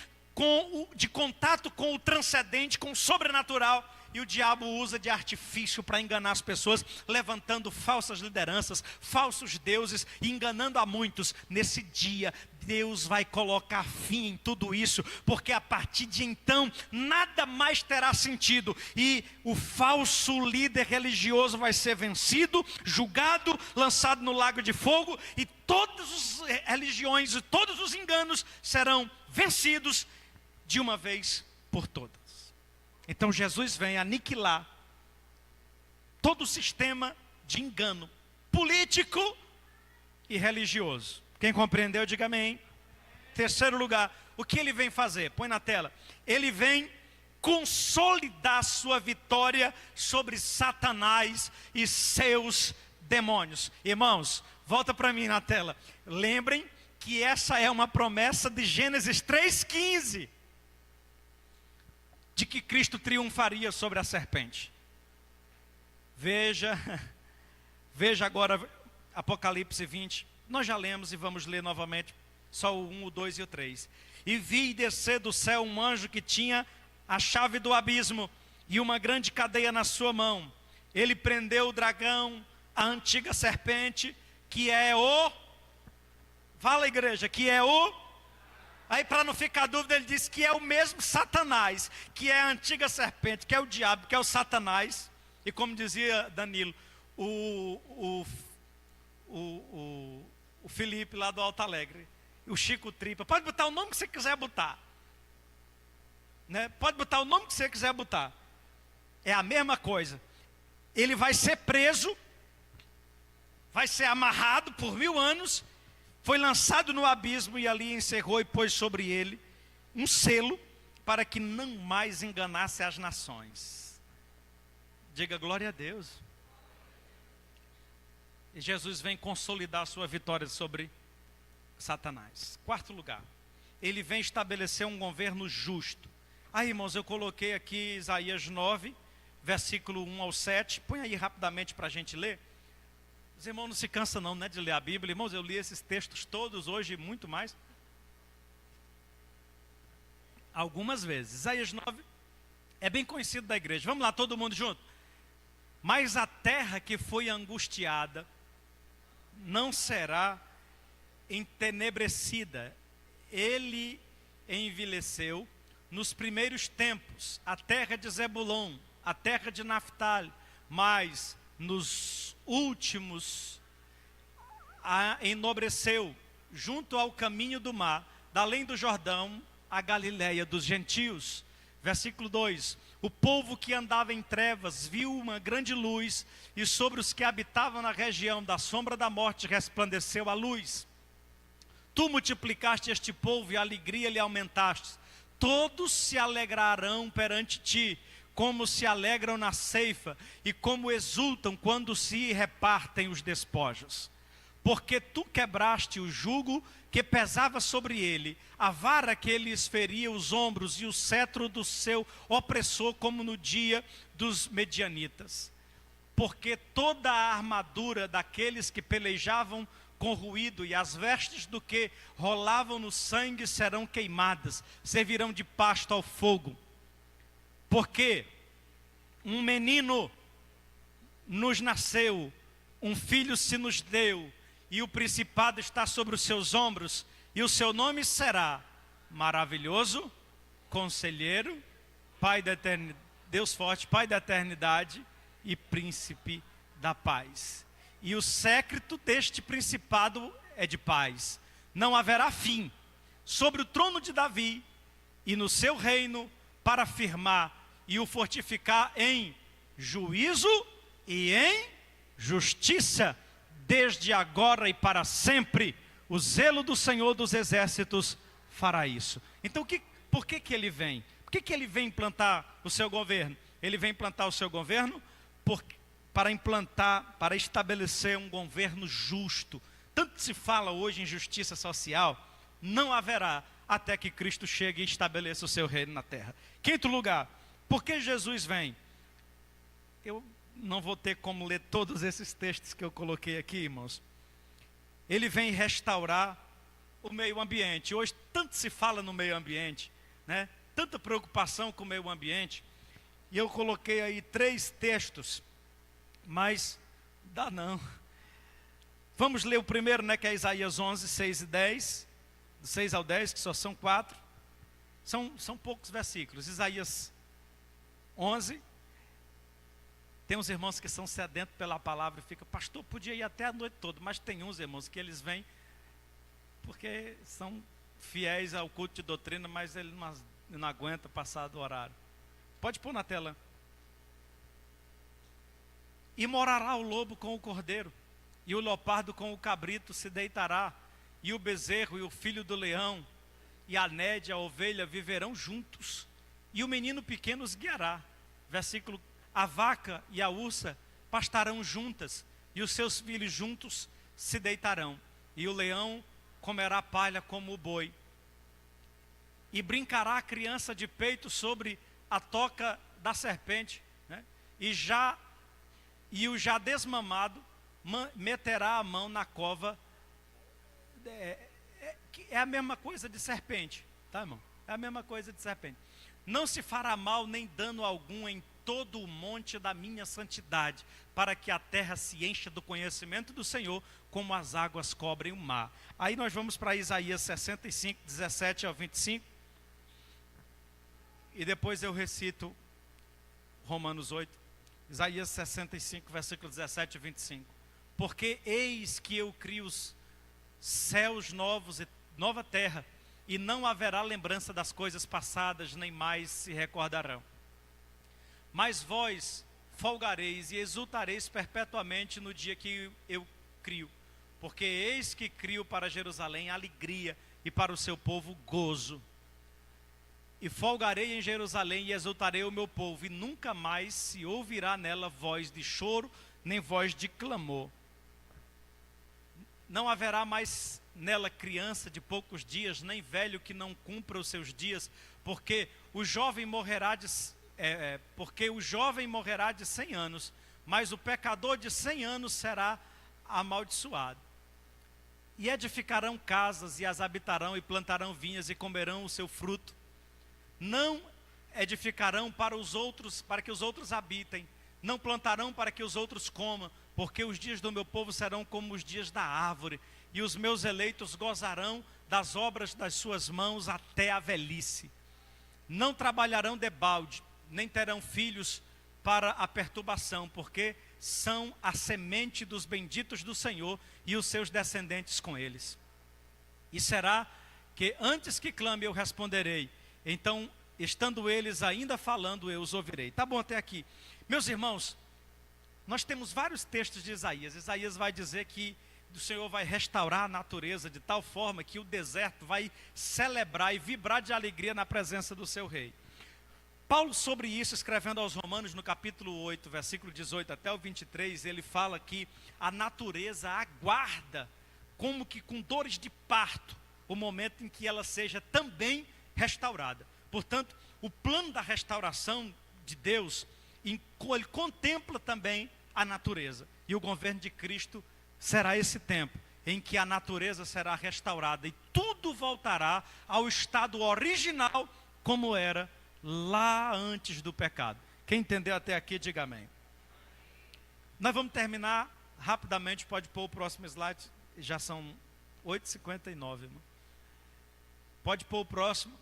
de contato com o transcendente, com o sobrenatural. E o diabo usa de artifício para enganar as pessoas, levantando falsas lideranças, falsos deuses, e enganando a muitos. Nesse dia, Deus vai colocar fim em tudo isso, porque a partir de então, nada mais terá sentido. E o falso líder religioso vai ser vencido, julgado, lançado no lago de fogo, e todas as religiões e todos os enganos serão vencidos de uma vez por todas. Então Jesus vem aniquilar todo o sistema de engano político e religioso. Quem compreendeu, diga amém. Terceiro lugar, o que ele vem fazer? Põe na tela. Ele vem consolidar sua vitória sobre Satanás e seus demônios. Irmãos, volta para mim na tela. Lembrem que essa é uma promessa de Gênesis 3,15. De que Cristo triunfaria sobre a serpente. Veja agora Apocalipse 20. Nós já lemos e vamos ler novamente só o 1, o 2 e o 3. E vi descer do céu um anjo que tinha a chave do abismo e uma grande cadeia na sua mão. Ele prendeu o dragão, a antiga serpente, que é o... Fala, igreja, que é o... Aí, para não ficar dúvida, ele diz que é o mesmo Satanás, que é a antiga serpente, que é o diabo, que é o Satanás. E como dizia Danilo, o Felipe lá do Alto Alegre, o Chico Tripa, pode botar o nome que você quiser botar, né? Pode botar o nome que você quiser botar, é a mesma coisa. Ele vai ser preso, vai ser amarrado por 1000 anos, foi lançado no abismo e ali encerrou e pôs sobre ele um selo para que não mais enganasse as nações. Diga glória a Deus. E Jesus vem consolidar a sua vitória sobre Satanás. Quarto lugar, ele vem estabelecer um governo justo. Aí, irmãos, eu coloquei aqui Isaías 9, versículo 1 ao 7. Põe aí rapidamente para a gente ler. Os irmãos não se cansam não, né, de ler a Bíblia. Irmãos, eu li esses textos todos hoje e muito mais. Algumas vezes. Isaías 9 é bem conhecido da igreja. Vamos lá, todo mundo junto. Mas a terra que foi angustiada não será entenebrecida. Ele envelheceu nos primeiros tempos, a terra de Zebulon, a terra de Naftali, mas nos últimos a enobreceu junto ao caminho do mar, da além do Jordão, a Galileia dos gentios. Versículo 2: o povo que andava em trevas viu uma grande luz, e sobre os que habitavam na região da sombra da morte resplandeceu a luz. Tu multiplicaste este povo e a alegria lhe aumentaste. Todos se alegrarão perante ti, como se alegram na ceifa e como exultam quando se repartem os despojos. Porque tu quebraste o jugo que pesava sobre ele, a vara que ele esferia os ombros e o cetro do seu opressor, como no dia dos medianitas. Porque toda a armadura daqueles que pelejavam com ruído e as vestes do que rolavam no sangue serão queimadas, servirão de pasto ao fogo. Porque um menino nos nasceu, um filho se nos deu, e o principado está sobre os seus ombros, e o seu nome será Maravilhoso, Conselheiro, Pai da Eternidade, Deus Forte, Pai da Eternidade e Príncipe da Paz. E o séquito deste principado é de paz. Não haverá fim sobre o trono de Davi e no seu reino, para firmar e o fortificar em juízo e em justiça, desde agora e para sempre. O zelo do Senhor dos Exércitos fará isso. Então, por que ele vem? Por que ele vem implantar o seu governo? Ele vem implantar o seu governo para estabelecer um governo justo. Tanto se fala hoje em justiça social, não haverá até que Cristo chegue e estabeleça o seu reino na terra. Quinto lugar, por que Jesus vem? Eu não vou ter como ler todos esses textos que eu coloquei aqui, irmãos. Ele vem restaurar o meio ambiente. Hoje tanto se fala no meio ambiente, né? Tanta preocupação com o meio ambiente. E eu coloquei aí 3 textos, mas dá não. Vamos ler o primeiro, né, que é Isaías 11, 6 e 10. Do 6 ao 10, que só são 4. São poucos versículos. Isaías 11. Tem uns irmãos que são sedentos pela palavra e ficam, pastor, podia ir até a noite toda. Mas tem uns irmãos que eles vêm porque são fiéis ao culto de doutrina, mas ele não aguenta passar do horário. Pode pôr na tela. E morará o lobo com o cordeiro, e o leopardo com o cabrito se deitará, e o bezerro e o filho do leão, e a nédia, a ovelha viverão juntos, e o menino pequeno os guiará. Versículo: a vaca e a ursa pastarão juntas, e os seus filhos juntos se deitarão, e o leão comerá palha como o boi, e brincará a criança de peito sobre a toca da serpente, né? E o já desmamado meterá a mão na cova. É a mesma coisa de serpente, tá, irmão? É a mesma coisa de serpente. Não se fará mal nem dano algum em todo o monte da minha santidade, para que a terra se encha do conhecimento do Senhor, como as águas cobrem o mar. Aí nós vamos para Isaías 65, 17 ao 25. E depois eu recito Romanos 8. Isaías 65, versículo 17 e 25. Porque eis que eu crio os céus novos e nova terra, e não haverá lembrança das coisas passadas, nem mais se recordarão. Mas vós folgareis e exultareis perpetuamente no dia que eu crio. Porque eis que crio para Jerusalém alegria, e para o seu povo gozo. E folgarei em Jerusalém e exultarei o meu povo, e nunca mais se ouvirá nela voz de choro, nem voz de clamor. Não haverá mais nela criança de poucos dias, nem velho que não cumpra os seus dias, porque o jovem morrerá de 100 anos, mas o pecador de 100 anos será amaldiçoado. E edificarão casas, e as habitarão, e plantarão vinhas, e comerão o seu fruto. Não edificarão para os outros, para que os outros habitem, não plantarão para que os outros comam, porque os dias do meu povo serão como os dias da árvore, e os meus eleitos gozarão das obras das suas mãos até a velhice. Não trabalharão debalde, nem terão filhos para a perturbação, porque são a semente dos benditos do Senhor, e os seus descendentes com eles. E será que antes que clame eu responderei, então, estando eles ainda falando, eu os ouvirei. Tá bom até aqui. Meus irmãos, nós temos vários textos de Isaías. Isaías vai dizer que o Senhor vai restaurar a natureza de tal forma que o deserto vai celebrar e vibrar de alegria na presença do seu rei. Paulo, sobre isso, escrevendo aos Romanos, no capítulo 8, versículo 18 até o 23, ele fala que a natureza aguarda, como que com dores de parto, o momento em que ela seja também restaurada. Portanto, o plano da restauração de Deus, ele contempla também a natureza. E o governo de Cristo será esse tempo em que a natureza será restaurada e tudo voltará ao estado original como era lá antes do pecado. Quem entendeu até aqui, diga amém. Nós vamos terminar rapidamente, pode pôr o próximo slide, já são 8h59, irmão. Pode pôr o próximo.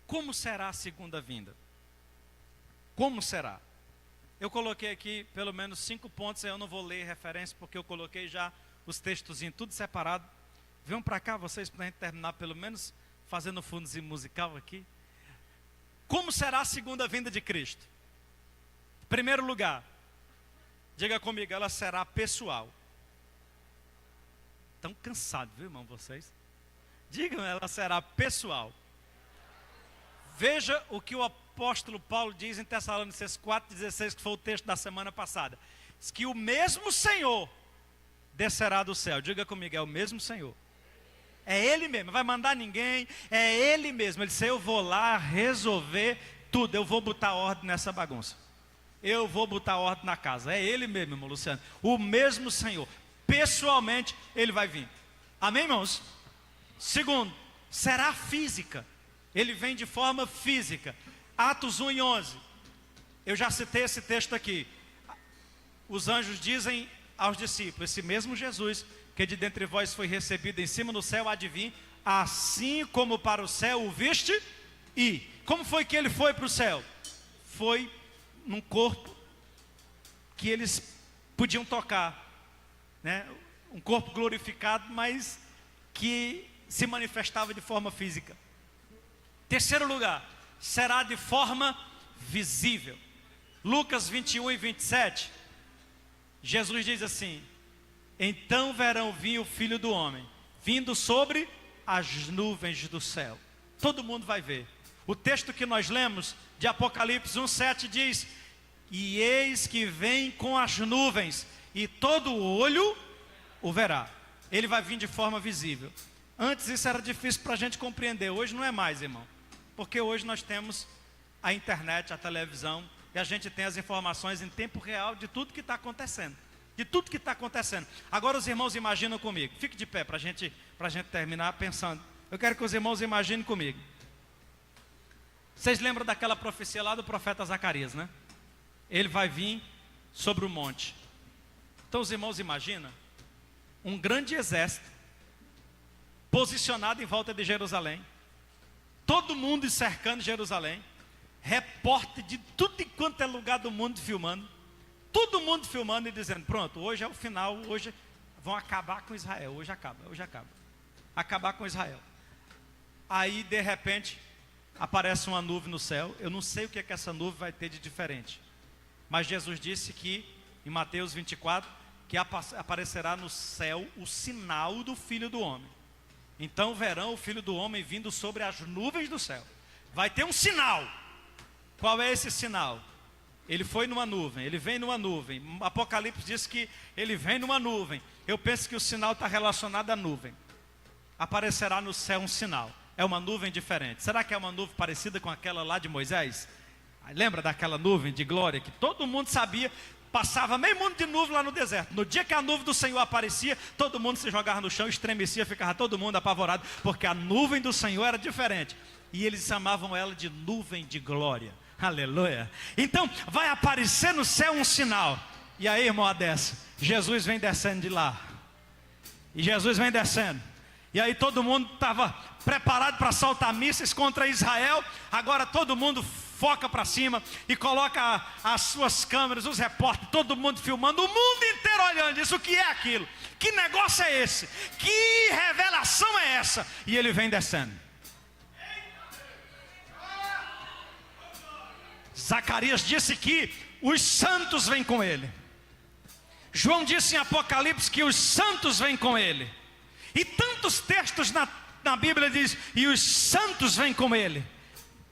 Como será a segunda vinda? Como será? Eu coloquei aqui pelo menos 5 pontos, eu não vou ler referência, porque eu coloquei já os textozinhos tudo separado. Venham para cá vocês, para a gente terminar pelo menos fazendo fundozinho musical aqui. Como será a segunda vinda de Cristo? Em primeiro lugar, diga comigo, ela será pessoal. Estão cansados, viu, irmão, vocês? Digam, ela será pessoal. Veja o que o apóstolo Paulo diz em Tessalonicenses 4,16, que foi o texto da semana passada. Diz que o mesmo Senhor descerá do céu. Diga comigo, é o mesmo Senhor. É Ele mesmo, não vai mandar ninguém, é Ele mesmo. Ele disse, eu vou lá resolver tudo, eu vou botar ordem nessa bagunça. Eu vou botar ordem na casa. É Ele mesmo, irmão Luciano. O mesmo Senhor. Pessoalmente, Ele vai vir. Amém, irmãos? Segundo, será física. Ele vem de forma física. Atos 1:11. Eu já citei esse texto aqui. Os anjos dizem aos discípulos, esse mesmo Jesus, que de dentre vós foi recebido em cima no céu, há de vir, assim como para o céu o viste, e como foi que ele foi para o céu? Foi num corpo que eles podiam tocar, né? Um corpo glorificado, mas que se manifestava de forma física. Terceiro lugar, será de forma visível. Lucas 21:27, Jesus diz assim, então verão vir o Filho do Homem, vindo sobre as nuvens do céu. Todo mundo vai ver. O texto que nós lemos, de Apocalipse 1:7 diz, e eis que vem com as nuvens, e todo olho o verá. Ele vai vir de forma visível. Antes isso era difícil para a gente compreender, hoje não é mais, irmão. Porque hoje nós temos a internet, a televisão, e a gente tem as informações em tempo real de tudo que está acontecendo. De tudo que está acontecendo. Agora os irmãos imaginam comigo. Fique de pé para a gente terminar pensando. Eu quero que os irmãos imaginem comigo. Vocês lembram daquela profecia lá do profeta Zacarias, né? Ele vai vir sobre o monte. Então os irmãos imaginam um grande exército posicionado em volta de Jerusalém. Todo mundo cercando Jerusalém. Repórter de tudo enquanto é lugar do mundo filmando. Todo mundo filmando e dizendo, pronto, hoje é o final, hoje vão acabar com Israel. Hoje acaba. Acabar com Israel. Aí de repente aparece uma nuvem no céu. Eu não sei o que é que essa nuvem vai ter de diferente. Mas Jesus disse que, em Mateus 24, que aparecerá no céu o sinal do Filho do Homem. Então verão o Filho do Homem vindo sobre as nuvens do céu. Vai ter um sinal. Qual é esse sinal? Ele foi numa nuvem, ele vem numa nuvem. Apocalipse diz que ele vem numa nuvem. Eu penso que o sinal está relacionado à nuvem. Aparecerá no céu um sinal. É uma nuvem diferente. Será que é uma nuvem parecida com aquela lá de Moisés? Lembra daquela nuvem de glória que todo mundo sabia? Passava meio mundo de nuvem lá no deserto. No dia que a nuvem do Senhor aparecia, todo mundo se jogava no chão, estremecia, ficava todo mundo apavorado, porque a nuvem do Senhor era diferente. E eles chamavam ela de nuvem de glória. Aleluia. Então vai aparecer no céu um sinal. E aí, irmão Adessa, Jesus vem descendo de lá. E Jesus vem descendo. E aí todo mundo estava preparado para soltar mísseis contra Israel. Agora todo mundo foca para cima e coloca as suas câmeras, os repórteres, todo mundo filmando, o mundo inteiro olhando isso. O que é aquilo? Que negócio é esse? Que revelação é essa? E ele vem descendo. Zacarias disse que os santos vêm com ele. João disse em Apocalipse que os santos vêm com ele. E tantos textos na Bíblia diz, e os santos vêm com ele,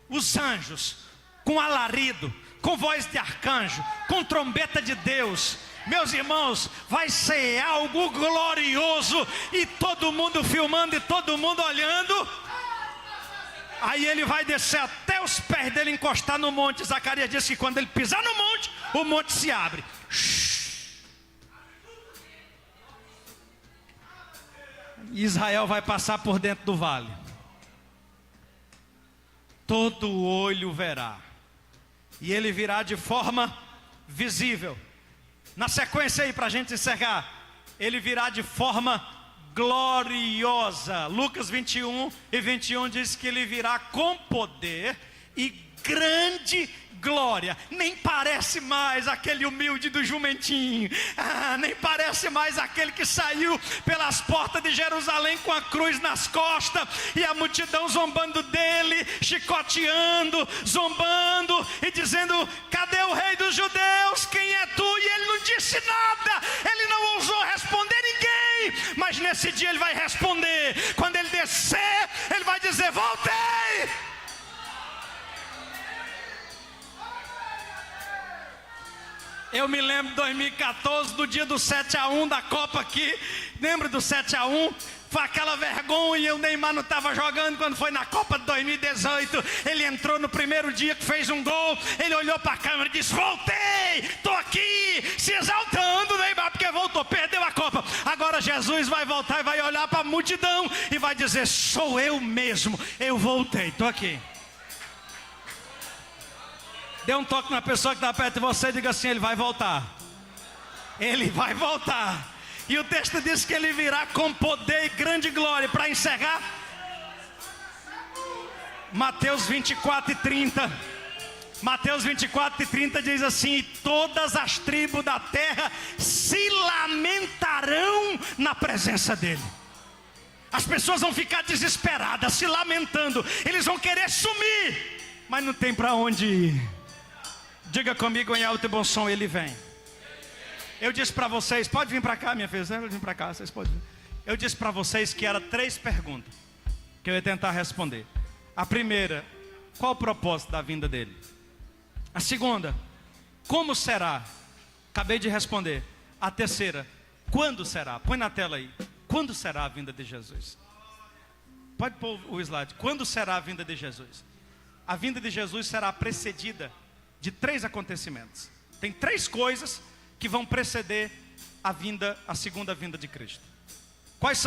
os anjos, com alarido, com voz de arcanjo, com trombeta de Deus. Meus irmãos, vai ser algo glorioso, e todo mundo filmando e todo mundo olhando. Aí ele vai descer até os pés dele, encostar no monte. Zacarias disse que quando ele pisar no monte, o monte se abre. Israel vai passar por dentro do vale. Todo olho verá, e ele virá de forma visível. Na sequência aí, para a gente encerrar, ele virá de forma gloriosa. Lucas 21:21 diz que ele virá com poder e grande glória. Nem parece mais aquele humilde do jumentinho. Nem parece mais aquele que saiu pelas portas de Jerusalém com a cruz nas costas, e a multidão zombando dele, chicoteando, zombando e dizendo: cadê o rei dos judeus? Quem é tu? E ele não disse nada, ele não ousou responder ninguém. Mas nesse dia ele vai responder. Quando ele descer, ele vai dizer: voltei. Eu me lembro de 2014, do dia do 7-1 da Copa aqui. Lembra do 7-1? Foi aquela vergonha, e o Neymar não estava jogando quando foi na Copa de 2018. Ele entrou no primeiro dia que fez um gol. Ele olhou para a câmera e disse: voltei, estou aqui, se exaltando, Neymar, porque voltou, perdeu a Copa. Agora Jesus vai voltar e vai olhar para a multidão e vai dizer: sou eu mesmo, eu voltei, estou aqui. Dê um toque na pessoa que está perto de você e diga assim: ele vai voltar. Ele vai voltar. E o texto diz que ele virá com poder e grande glória. Para encerrar, Mateus 24:30. Mateus 24:30 diz assim: e todas as tribos da terra se lamentarão na presença dele. As pessoas vão ficar desesperadas, se lamentando. Eles vão querer sumir, mas não tem para onde ir. Diga comigo em alto e bom som: ele vem. Eu disse para vocês, pode vir para cá, minha filha, pode vir para cá, vocês podem. Eu disse para vocês que eram 3 perguntas que eu ia tentar responder. A primeira: qual o propósito da vinda dele? A segunda: como será? Acabei de responder. A terceira: quando será? Põe na tela aí. Quando será a vinda de Jesus? Pode pôr o slide. Quando será a vinda de Jesus? A vinda de Jesus será precedida de 3 acontecimentos. Tem 3 coisas que vão preceder a segunda vinda de Cristo. Quais são